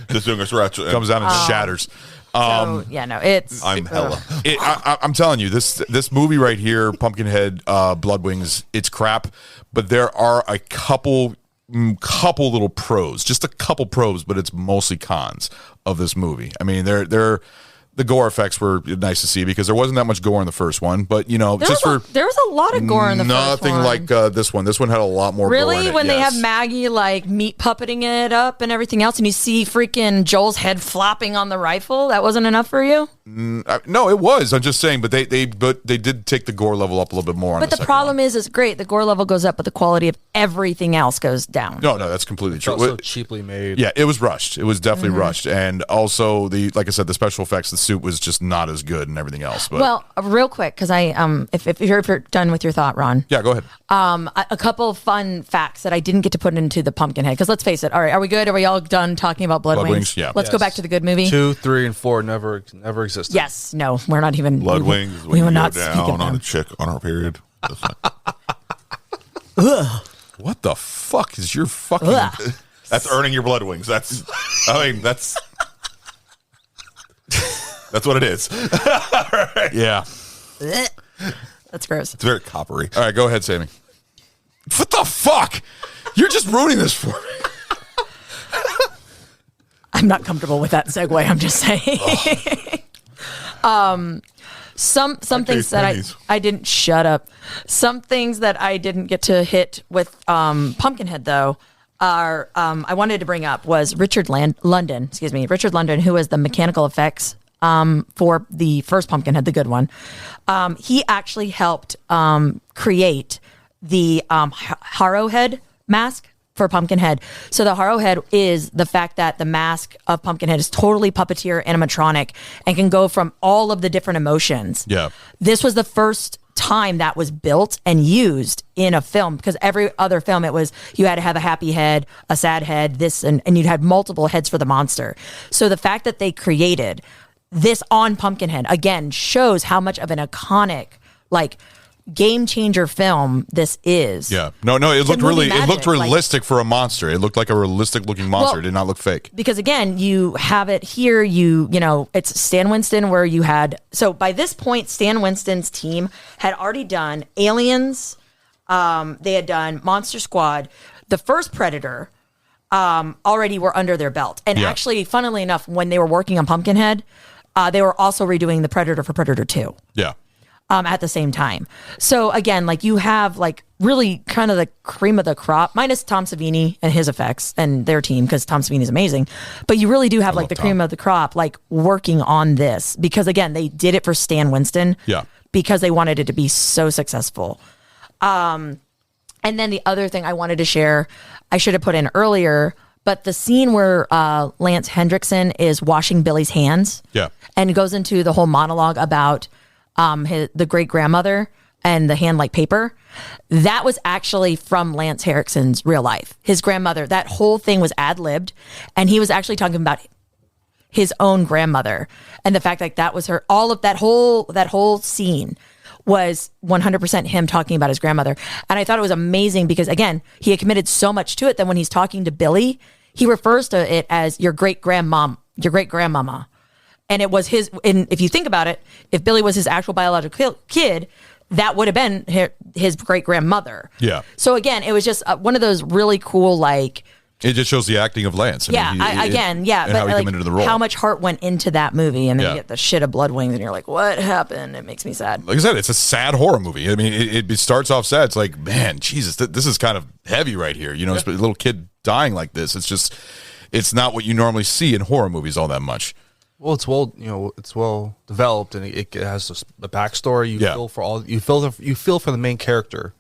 just doing a stretch.
Comes down and shatters.
It's.
I'm hella.
I'm telling you, this movie right here, Pumpkinhead, Blood Wings, it's crap. But there are a couple little pros, just a couple pros, but it's mostly cons of this movie. I mean, the gore effects were nice to see because there wasn't that much gore in the first one, but
there was a lot of gore in the first one.
Nothing like this one. This one had a lot more gore in it.
When they have Maggie like meat puppeting it up and everything else, and you see freaking Joel's head flopping on the rifle, that wasn't enough for you?
No, it was. I'm just saying, but they did take the gore level up a little bit more.
But the problem is, it's great. The gore level goes up, but the quality of everything else goes down.
No, that's completely true.
It's so cheaply made.
Yeah, it was rushed. It was definitely rushed, and also like I said, the special effects, the suit was just not as good and everything else. But.
Well, real quick, because if you're done with your thought, Ron.
Yeah, go ahead.
A couple of fun facts that I didn't get to put into the Pumpkinhead, because let's face it. All right, are we good? Are we all done talking about Blood Wings?
Yeah.
Let's go back to the good movie.
2, 3, and 4 never existed.
Yes, no, we're not even.
Blood Wings.
We will not
down on a chick on her period.
What the fuck is your fucking?
That's earning your Blood Wings. That's what it is.
Right. Yeah.
That's gross.
It's very coppery.
All right, go ahead, Sammy. What the fuck? You're just ruining this for me.
I'm not comfortable with that segue. I'm just saying. Some things that I didn't shut up. Some things that I didn't get to hit with Pumpkinhead though are I wanted to bring up was Richard London, who was the mechanical effects for the first Pumpkinhead, the good one. He actually helped create the Harrow head mask for Pumpkinhead. So the Harrow head is the fact that the mask of Pumpkinhead is totally puppeteer animatronic and can go from all of the different emotions.
Yeah.
This was the first time that was built and used in a film, because every other film it was you had to have a happy head, a sad head, this and you'd had multiple heads for the monster. So the fact that they created this on Pumpkinhead again shows how much of an iconic, like, game changer film this is.
Yeah. No, it looked realistic for a monster. It looked like a realistic looking monster. It did not look fake.
Because again, you have it here, you know, it's Stan Winston where you had, so by this point, Stan Winston's team had already done Aliens, they had done Monster Squad, the first Predator, already were under their belt. And actually, funnily enough, when they were working on Pumpkinhead, they were also redoing the Predator for Predator 2.
Yeah.
At the same time. So again, like you have like really kind of the cream of the crop, minus Tom Savini and his effects and their team, because Tom Savini is amazing. But you really do have like the cream of the crop, like working on this, because again, they did it for Stan Winston.
Yeah.
Because they wanted it to be so successful. And then the other thing I wanted to share, I should have put in earlier, but the scene where Lance Hendrickson is washing Billy's hands.
Yeah.
And goes into the whole monologue about the great grandmother and the hand like paper. That was actually from Lance Henriksen's real life. His grandmother, that whole thing was ad-libbed, and he was actually talking about his own grandmother and the fact like that was her. All of that whole scene was 100% him talking about his grandmother. And I thought it was amazing because again, he had committed so much to it that when he's talking to Billy, he refers to it as your great grandmama. And it was his, and if you think about it, if Billy was his actual biological kid, that would have been his great grandmother.
Yeah.
So again, it was just one of those really cool, like.
It just shows the acting of Lance.
But
how he committed to the role.
How much heart went into that movie, and then you get the shit of Blood Wings, and you're like, what happened? It makes me sad.
Like I said, it's a sad horror movie. I mean, it starts off sad. It's like, man, Jesus, this is kind of heavy right here. You know, a little kid dying like this. It's just, it's not what you normally see in horror movies all that much.
Well, it's well developed, and it has a backstory. You feel for the main character.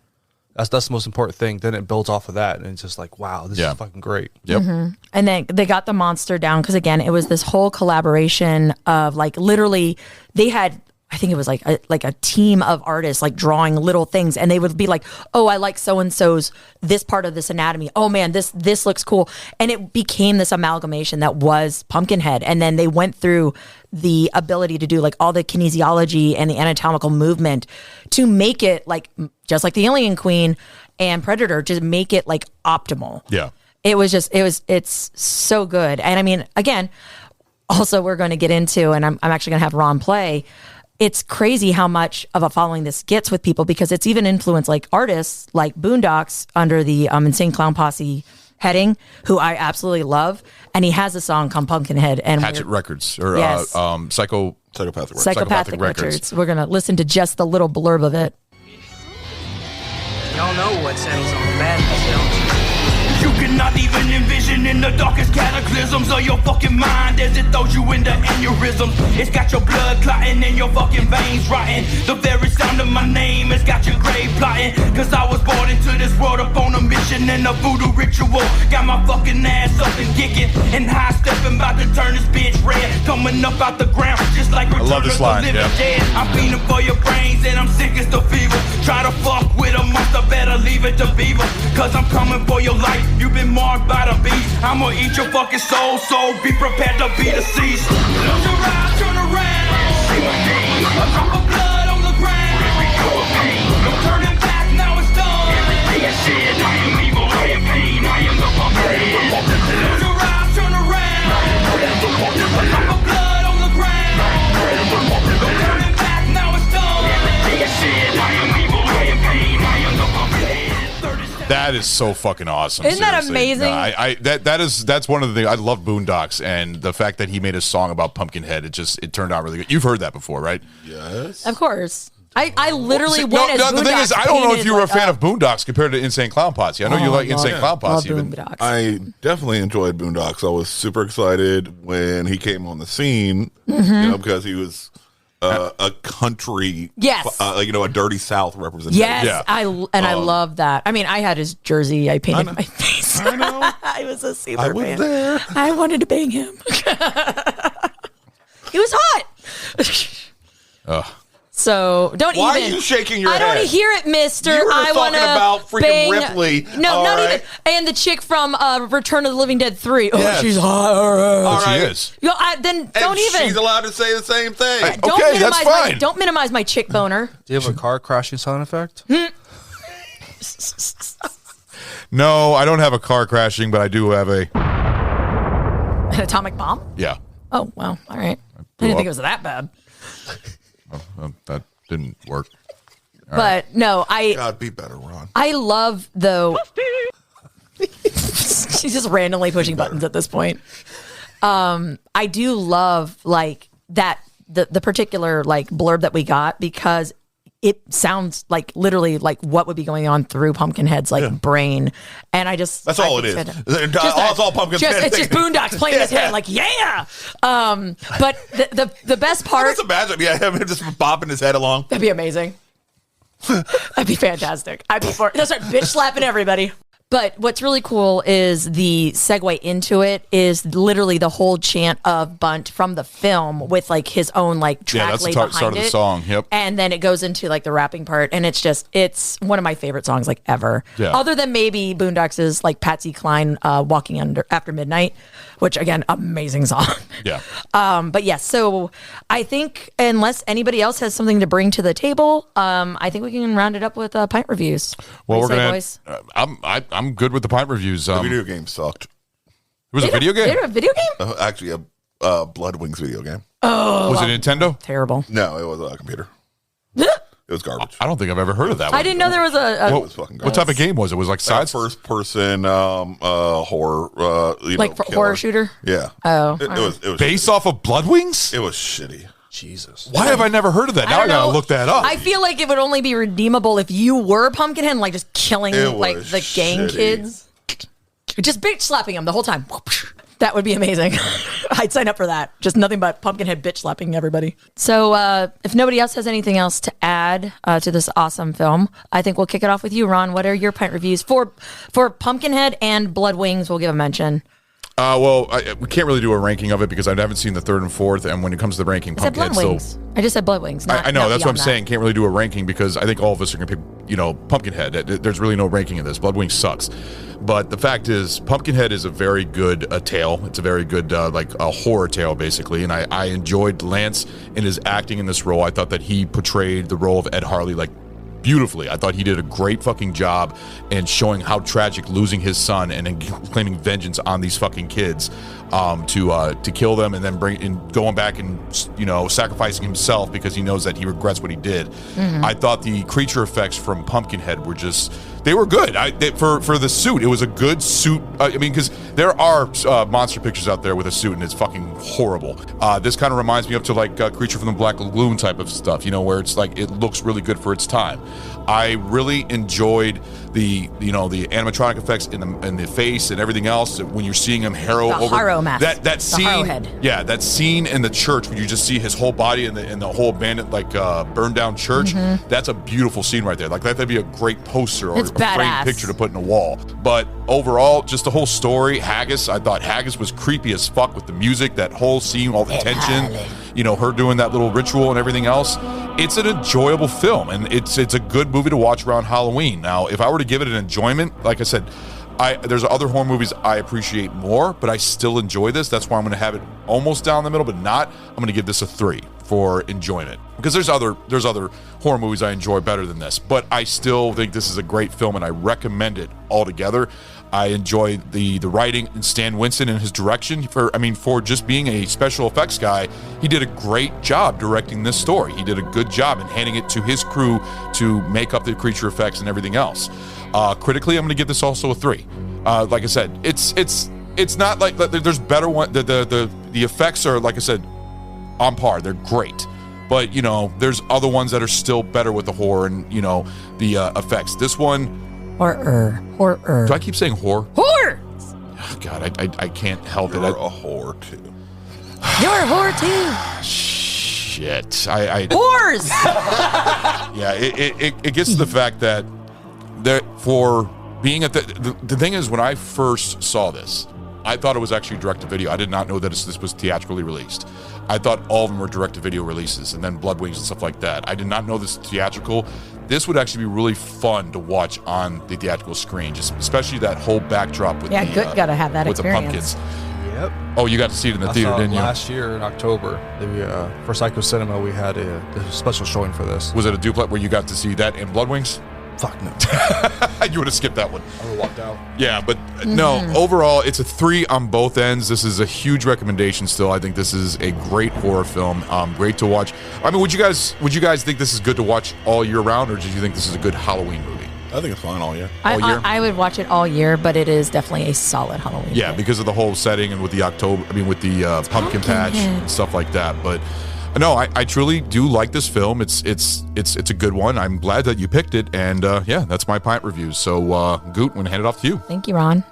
That's the most important thing. Then it builds off of that, and it's just like, wow, this is fucking great.
Yep.
Mm-hmm. And then they got the monster down because again, it was this whole collaboration of like literally they had. I think it was like a team of artists like drawing little things, and they would be like, "Oh, I like so and so's this part of this anatomy. Oh man, this looks cool." And it became this amalgamation that was Pumpkinhead. And then they went through the ability to do like all the kinesiology and the anatomical movement to make it like just like the Alien Queen and Predator, to make it like optimal.
Yeah,
it's so good. And I mean, again, also we're going to get into, and I'm actually going to have Ron play. It's crazy how much of a following this gets with people because it's even influenced like artists like Boondocks under the Insane Clown Posse heading, who I absolutely love. And he has a song called Pumpkinhead and
Hatchet Records or
Psychopathic Records. We're going to listen to just the little blurb of it.
Y'all know what settles on the badness, don't you?
You cannot even envision in the darkest cataclysms of your fucking mind as it throws you into aneurysms. It's got your blood clotting and your fucking veins rotting. The very sound of my name has got your grave plotting. Cause I was born into this world upon a mission and a voodoo ritual. Got my fucking ass up and kicking and high stepping, about to turn this bitch red. Coming up out the ground just like Return of the Living Dead. I'm feeding for your brains and I'm sick as the fever. Try to fuck with a monster, better leave it to Beaver. Cause I'm coming for your life. You've been marked by the beast. I'ma eat your fucking soul, so be prepared to be deceased. Close your eyes, turn around. See my name. A drop of blood on the ground. Every go of pain. No turning back, now it's done. Everything I said, I am evil, I am pain, I am the Pumpkinhead. Close your eyes, turn around. A drop of blood on the ground. No turning back, now it's done. Everything I said, I am evil, I am pain, I am the Pumpkinhead.
That is so fucking awesome.
Isn't that amazing?
No, that's one of the things. I love Boondocks, and the fact that he made a song about Pumpkinhead, it turned out really good. You've heard that before, right?
Yes.
Of course. I literally went as Boondocks.
The thing is, I don't know if you were a fan of Boondocks compared to Insane Clown Posse. I know you like Insane Clown Posse. Even.
I definitely enjoyed Boondocks. I was super excited when he came on the scene, because he was a country, a dirty South representation.
Yes, I love that. I mean, I had his jersey. I painted my face.
I know.
I was a super
I was
fan.
there.
I wanted to bang him. He was hot. So don't
Why
even.
are you shaking your
I
head?
don't want to hear it, Mister.
You were
I want
talking about freaking
bang.
Ripley.
No,
all
not
right?
even. And the chick from Return of the Living Dead 3. Oh,
Yes.
she's hot.
All right.
She is.
Yo, then don't even.
She's allowed to say the same thing.
Don't minimize don't minimize my chick boner.
Do you have a car crashing sound effect?
No, I don't have a car crashing, but I do have
An atomic bomb?
Yeah.
Oh, wow. All right. I didn't think it was that bad.
That didn't work. All
But no,
God, be better, Ron.
I love though. She's just randomly pushing buttons at this point. I do love like that the particular like blurb that we got because it sounds like literally like what would be going on through Pumpkinhead's like brain, and
that's all it is.
That's
all Pumpkinhead.
It's just Boondocks playing his head like yeah. But the best part.
Just imagine, him just bopping his head along.
That'd be amazing. That'd be fantastic. I'd be for it. They'll start bitch slapping everybody. But what's really cool is the segue into it is literally the whole chant of Bunt from the film with like his own like track
that's
laid
the
behind
start of the
it.
song. Yep.
And then it goes into like the rapping part, and it's one of my favorite songs like ever.
Yeah.
Other than maybe Boondocks' like Patsy Cline, Walking After Midnight, which again, amazing song.
Yeah.
But yes, so I think unless anybody else has something to bring to the table, I think we can round it up with pint reviews.
Well,
What do
we're
you say,
gonna.
boys?
I'm good with the pint reviews.
The video game sucked.
It was a video game.
They had a video game?
Actually, a Blood Wings video game.
Oh,
Was it Nintendo?
Terrible.
No, it was a computer. It was garbage.
I don't think I've ever heard of that one.
I didn't know there was a
It was fucking
What type of game was it? Was it like side
first person horror
horror shooter.
Yeah.
Oh,
It was
based off of Blood Wings?
It was shitty.
Jesus.
Why have I never heard of that? Now I gotta look that up.
I feel like it would only be redeemable if you were Pumpkinhead and like just killing
It
like
was
the gang
shitty.
kids. Just bitch slapping them the whole time. That would be amazing. I'd sign up for that. Just nothing but Pumpkinhead bitch slapping everybody. So if nobody else has anything else to add to this awesome film, I think we'll kick it off with you, Ron. What are your pint reviews for Pumpkinhead and Blood Wings? We'll give a mention.
We can't really do a ranking of it because I haven't seen the third and fourth. And when it comes to the ranking,
I said Blood
Pumpkinhead
Wings. I just said Blood Wings.
I know,
not
that's what I'm
beyond
saying. Can't really do a ranking because I think all of us are going to pick, Pumpkinhead. There's really no ranking in this. Blood Wings sucks. But the fact is, Pumpkinhead is a very good tale. It's a very good, like a horror tale, basically. And I enjoyed Lance in his acting in this role. I thought that he portrayed the role of Ed Harley, like, beautifully. I thought he did a great fucking job in showing how tragic losing his son and then claiming vengeance on these fucking kids to kill them and then going back and sacrificing himself because he knows that he regrets what he did. Mm-hmm. I thought the creature effects from Pumpkinhead were they were good. For the suit, it was a good suit. Because there are monster pictures out there with a suit and it's fucking horrible. This kind of reminds me up to like Creature from the Black Lagoon type of stuff, where it's like it looks really good for its time. I really enjoyed the animatronic effects in the face and everything else when you're seeing him harrow over
Harrow mask.
that scene.
Harrow head.
Yeah, that scene in the church when you just see his whole body in the whole abandoned burned down church. Mm-hmm. That's a beautiful scene right there. Like that'd be a great poster or a framed picture to put in a wall. But overall, just the whole story, Haggis. I thought Haggis was creepy as fuck with the music. That whole scene, all the tension. Her doing that little ritual and everything else. It's an enjoyable film, and it's a good movie to watch around Halloween. Now, if I were to give it an enjoyment, like I said, there's other horror movies I appreciate more, but I still enjoy this. That's why I'm going to have it almost down the middle, but not. I'm going to give this a 3 for enjoyment because there's other horror movies I enjoy better than this, but I still think this is a great film, and I recommend it altogether. I enjoy the writing and Stan Winston and his direction. For just being a special effects guy, he did a great job directing this story. He did a good job in handing it to his crew to make up the creature effects and everything else. Critically, I'm going to give this also a 3. Like I said, it's not like there's better one. The effects are, like I said, on par. They're great. but you know, there's other ones that are still better with the horror and you know the effects. This one,
horror.
Do I keep saying horror?
Horror.
Oh, God, I can't help
You're
it.
a whore too.
You're a whore too.
Shit,
Whores.
Yeah, it gets to the fact that for being at the thing is, when I first saw this, I thought it was actually direct-to-video. I did not know that this was theatrically released. I thought all of them were direct-to-video releases, and then Blood Wings and stuff like that. I did not know this was theatrical. This would actually be really fun to watch on the theatrical screen, just especially that whole backdrop with
good. Gotta have that
with
experience.
the pumpkins.
Yep.
Oh, you got to see it in the theater, didn't you?
Last year in October, for Psycho Cinema, we had a special showing for this.
Was it a duplex where you got to see that in Blood Wings?
Fuck no.
You would have skipped that one.
I would have walked out.
Yeah, but no, overall, it's a 3 on both ends. This is a huge recommendation still. I think this is a great horror film. Great to watch. I mean, would you guys think this is good to watch all year round, or did you think this is a good Halloween movie?
I think it's fine all year.
I would watch it all year, but it is definitely a solid Halloween.
Yeah,
movie.
because of the whole setting and with the pumpkin patch and stuff like that. But no, I truly do like this film. It's a good one. I'm glad that you picked it, and yeah, that's my pint review. So Goot, I'm gonna hand it off to you.
Thank you, Ron.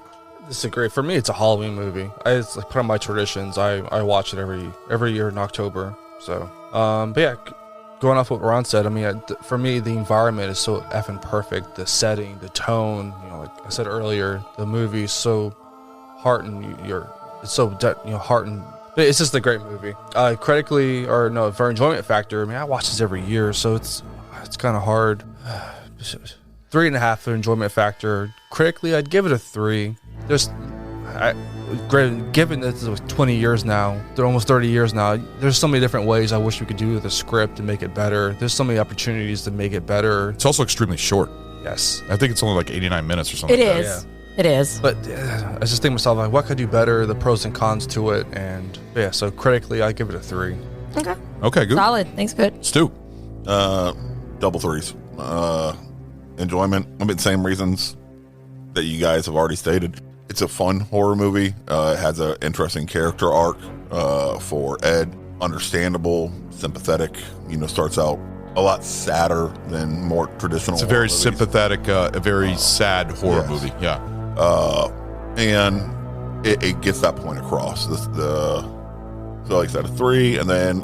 This is great. For me, it's a Halloween movie. It's like part of my traditions. I watch it every year in October. So, but yeah, going off what Ron said, I mean, for me, the environment is so effing perfect. The setting, the tone, you know, like I said earlier, the movie is so it's so heartened. But it's just a great movie. Critically, or no, for enjoyment factor, I mean, I watch this every year, so it's kind of hard. 3.5 for enjoyment factor. Critically, I'd give it a 3. Given that it was 20 years now, they're almost 30 years now, there's so many different ways I wish we could do the script to make it better. There's so many opportunities to make it better.
It's also extremely short.
Yes.
I think it's only like 89 minutes or something.
It is.
Yeah.
It is.
But I just think to myself, like, what could I do better? The pros and cons to it. And yeah, so critically, I give it a 3.
Okay, good.
Solid. Thanks, good.
Stu.
Double 3s. Enjoyment. I mean, same reasons that you guys have already stated. It's a fun horror movie. It has an interesting character arc for Ed. Understandable, sympathetic. You know, starts out a lot sadder than more traditional.
It's a very
movies.
sympathetic, a very sad horror movie. Yeah.
And it gets that point across. So like I said, a 3, and then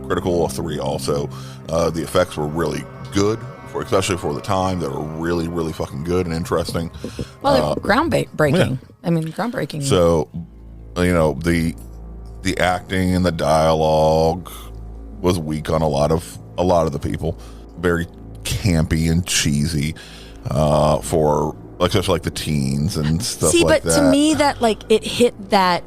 critical a 3 also. The effects were really good, especially for the time. They were really, really fucking good and interesting.
Well, they're groundbreaking. Yeah. I mean, groundbreaking.
So, you know, the acting and the dialogue was weak on a lot of the people. Very campy and cheesy for especially like the teens and stuff like that.
See, but to me, that like it hit that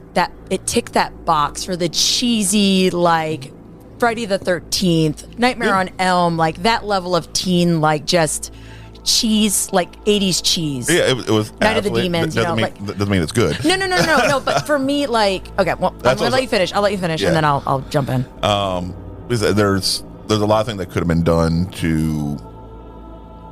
it ticked that box for the cheesy, like Friday the 13th, Nightmare on Elm, like that level of teen, like just cheese, like 80s cheese.
Yeah, it was
Night of the Demons.
Doesn't mean it's good.
No. But for me, like, okay, well, I'm gonna let you finish. I'll let you finish, and then I'll jump in.
There's a lot of things that could have been done to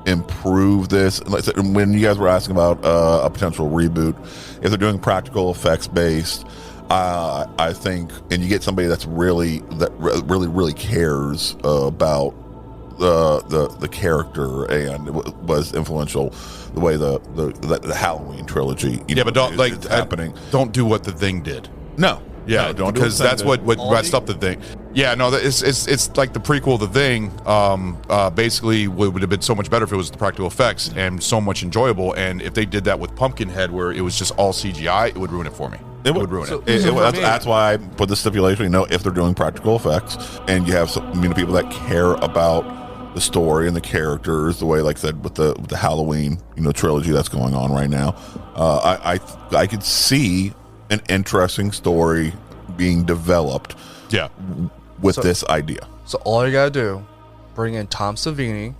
improve this. Like when you guys were asking about a potential reboot, if they're doing practical effects based, I think, and you get somebody that really cares about the character and it was influential the way the Halloween trilogy.
But don't
is happening.
Don't do what The Thing did.
No.
Yeah,
don't
because that's what messed up The Thing. Yeah, no, it's like the prequel of The Thing. Basically, would have been so much better if it was the practical effects and so much enjoyable. And if they did that with Pumpkinhead, where it was just all CGI, it would ruin it for me. It would ruin it.
That's why I put the stipulation. You know, if they're doing practical effects, and you have people that care about the story and the characters, the way, like I said, with the Halloween trilogy that's going on right now, I could see an interesting story being developed.
Yeah,
with this idea.
So all you gotta do, bring in Tom Savini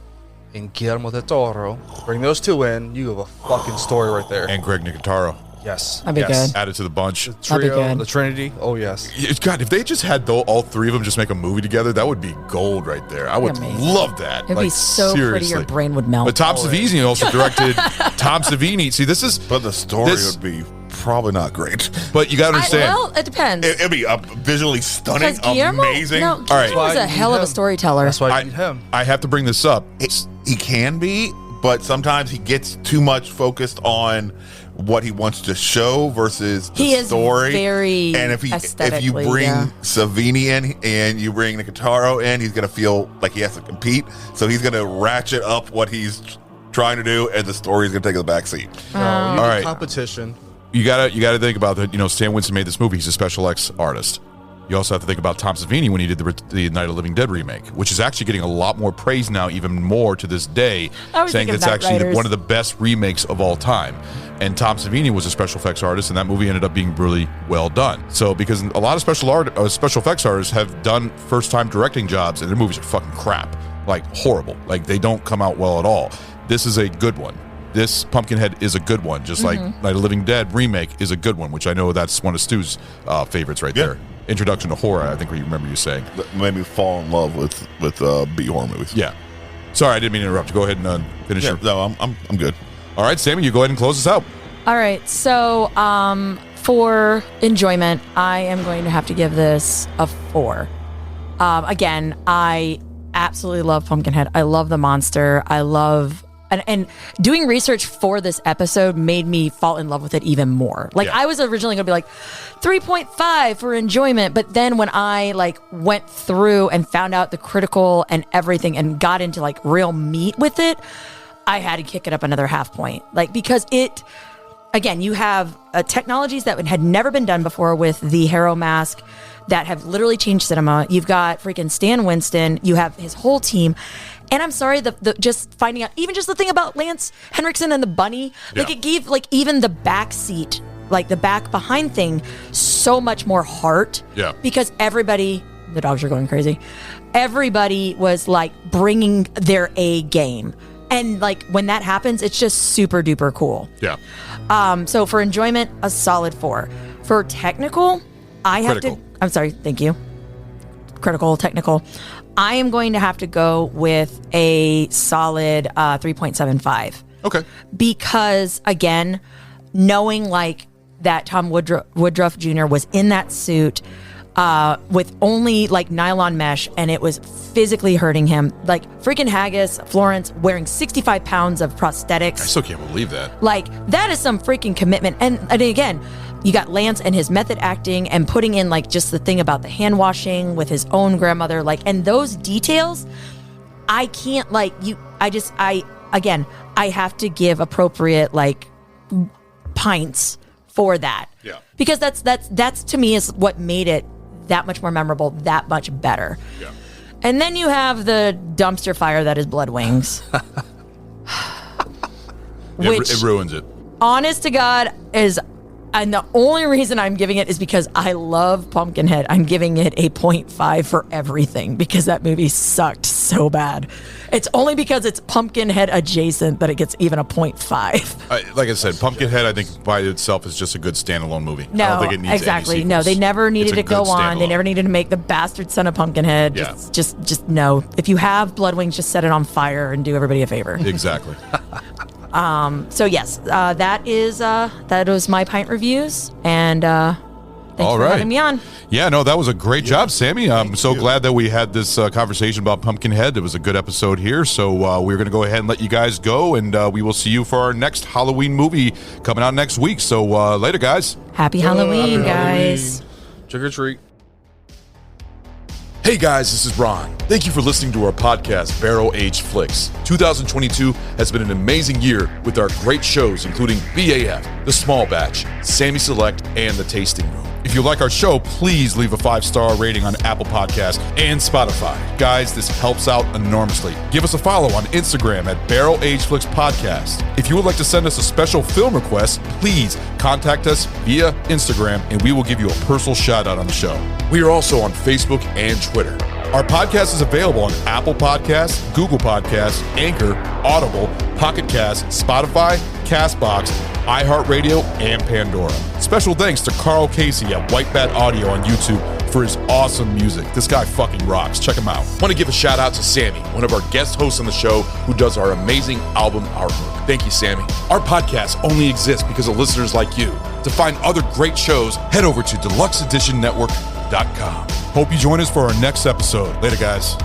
and Guillermo del Toro. Bring those two in. You have a fucking story right there.
And Greg Nicotero.
Yes.
That'd be good.
Added to the bunch.
The trio, the Trinity. Oh, yes.
God, if they just had all three of them just make a movie together, that would be gold right there. I would love that.
It'd be so pretty, your brain would melt.
But Tom Savini also directed Tom Savini. See, this is...
But the story would be probably not great.
But you got to understand.
Well, it depends.
It'd be visually stunning, amazing.
No, Guillermo was a hell of a storyteller.
That's why I need him.
I have to bring this up.
He can be, but sometimes he gets too much focused on what he wants to show versus the story.
Very
and if you bring Savini in and you bring Nicotero in, he's going to feel like he has to compete. So he's going to ratchet up what he's trying to do, and the story is going to take the back seat.
All right, competition.
You gotta think about that. You know, Stan Winston made this movie. He's a special X artist. You also have to think about Tom Savini when he did the Night of the Living Dead remake, which is actually getting a lot more praise now, even more to this day, saying it's actually one of the best remakes of all time. And Tom Savini was a special effects artist, and that movie ended up being really well done. So, because a lot of special effects artists have done first-time directing jobs, and their movies are fucking crap, like horrible, like they don't come out well at all. This is a good one. This Pumpkinhead is a good one, just like Night of the Living Dead remake is a good one, which I know that's one of Stu's favorites right there. Introduction to horror, I think we remember you saying.
That made me fall in love with B horror movies.
Yeah. Sorry, I didn't mean to interrupt. Go ahead and finish your...
No, I'm good.
All right, Sammy, you go ahead and close us out.
All right, so for enjoyment, I am going to have to give this a 4. Again, I absolutely love Pumpkinhead. I love the monster. I love... And doing research for this episode made me fall in love with it even more. Like, I was originally going to be like 3.5 for enjoyment, but then when I went through and found out the critical and everything and got into real meat with it, I had to kick it up another half point. Because it, again, you have technologies that had never been done before with the Harrow mask that have literally changed cinema. You've got freaking Stan Winston. You have his whole team. And I'm sorry, the just finding out, even just the thing about Lance Henriksen and the bunny, it gave even the back seat, the back behind thing, so much more heart.
Yeah.
Because everybody, the dogs are going crazy. Everybody was bringing their A game. And when that happens, it's just super duper cool.
Yeah.
So for enjoyment, a solid 4. For technical, I'm sorry, thank you. Critical, technical. I am going to have to go with a solid 3.75.
Okay.
Because, again, knowing that Tom Woodruff Jr. was in that suit with only nylon mesh, and it was physically hurting him. Freaking Haggis, Florence, wearing 65 pounds of prosthetics.
I still can't believe that.
That is some freaking commitment. And again, you got Lance and his method acting and putting in just the thing about the hand washing with his own grandmother, and those details. I can't I have to give appropriate pints for that.
Yeah.
Because that's to me is what made it that much more memorable, that much better.
Yeah.
And then you have the dumpster fire that is Blood Wings. Which
it ruins it.
Honest to God is... And the only reason I'm giving it is because I love Pumpkinhead. I'm giving it a 0.5 for everything because that movie sucked so bad. It's only because it's Pumpkinhead adjacent that it gets even a 0.5.
Like I said, Pumpkinhead, I think by itself is just a good standalone movie.
No,
I don't think it needs
exactly.
any
No,
sequels.
they never needed to go on. They
standalone.
never needed to make the bastard son of Pumpkinhead. Just no. If you have Blood Wings, just set it on fire and do everybody a favor.
Exactly.
So yes, that was my pint reviews, and thanks for having me on.
Yeah, no, that was a great job, Sammy. I'm so glad that we had this conversation about Pumpkinhead. It was a good episode here, so we're going to go ahead and let you guys go, and we will see you for our next Halloween movie coming out next week. So later, guys.
Happy Halloween, guys.
Trick or treat.
Hey guys, this is Ron. Thank you for listening to our podcast, Barrel Aged Flicks. 2022 has been an amazing year with our great shows, including BAF, The Small Batch, Sammy Select, and The Tasting Room. If you like our show, please leave a 5-star rating on Apple Podcasts and Spotify. Guys, this helps out enormously. Give us a follow on Instagram at Barrel Aged Flicks Podcast. If you would like to send us a special film request, please contact us via Instagram and we will give you a personal shout out on the show. We are also on Facebook and Twitter. Our podcast is available on Apple Podcasts, Google Podcasts, Anchor, Audible, Pocket Cast, Spotify, CastBox, iHeartRadio, and Pandora. Special thanks to Carl Casey at White Bat Audio on YouTube for his awesome music. This guy fucking rocks. Check him out. Want to give a shout out to Sammy, one of our guest hosts on the show who does our amazing album artwork. Thank you, Sammy. Our podcast only exists because of listeners like you. To find other great shows, head over to deluxeeditionnetwork.com. Hope you join us for our next episode. Later, guys.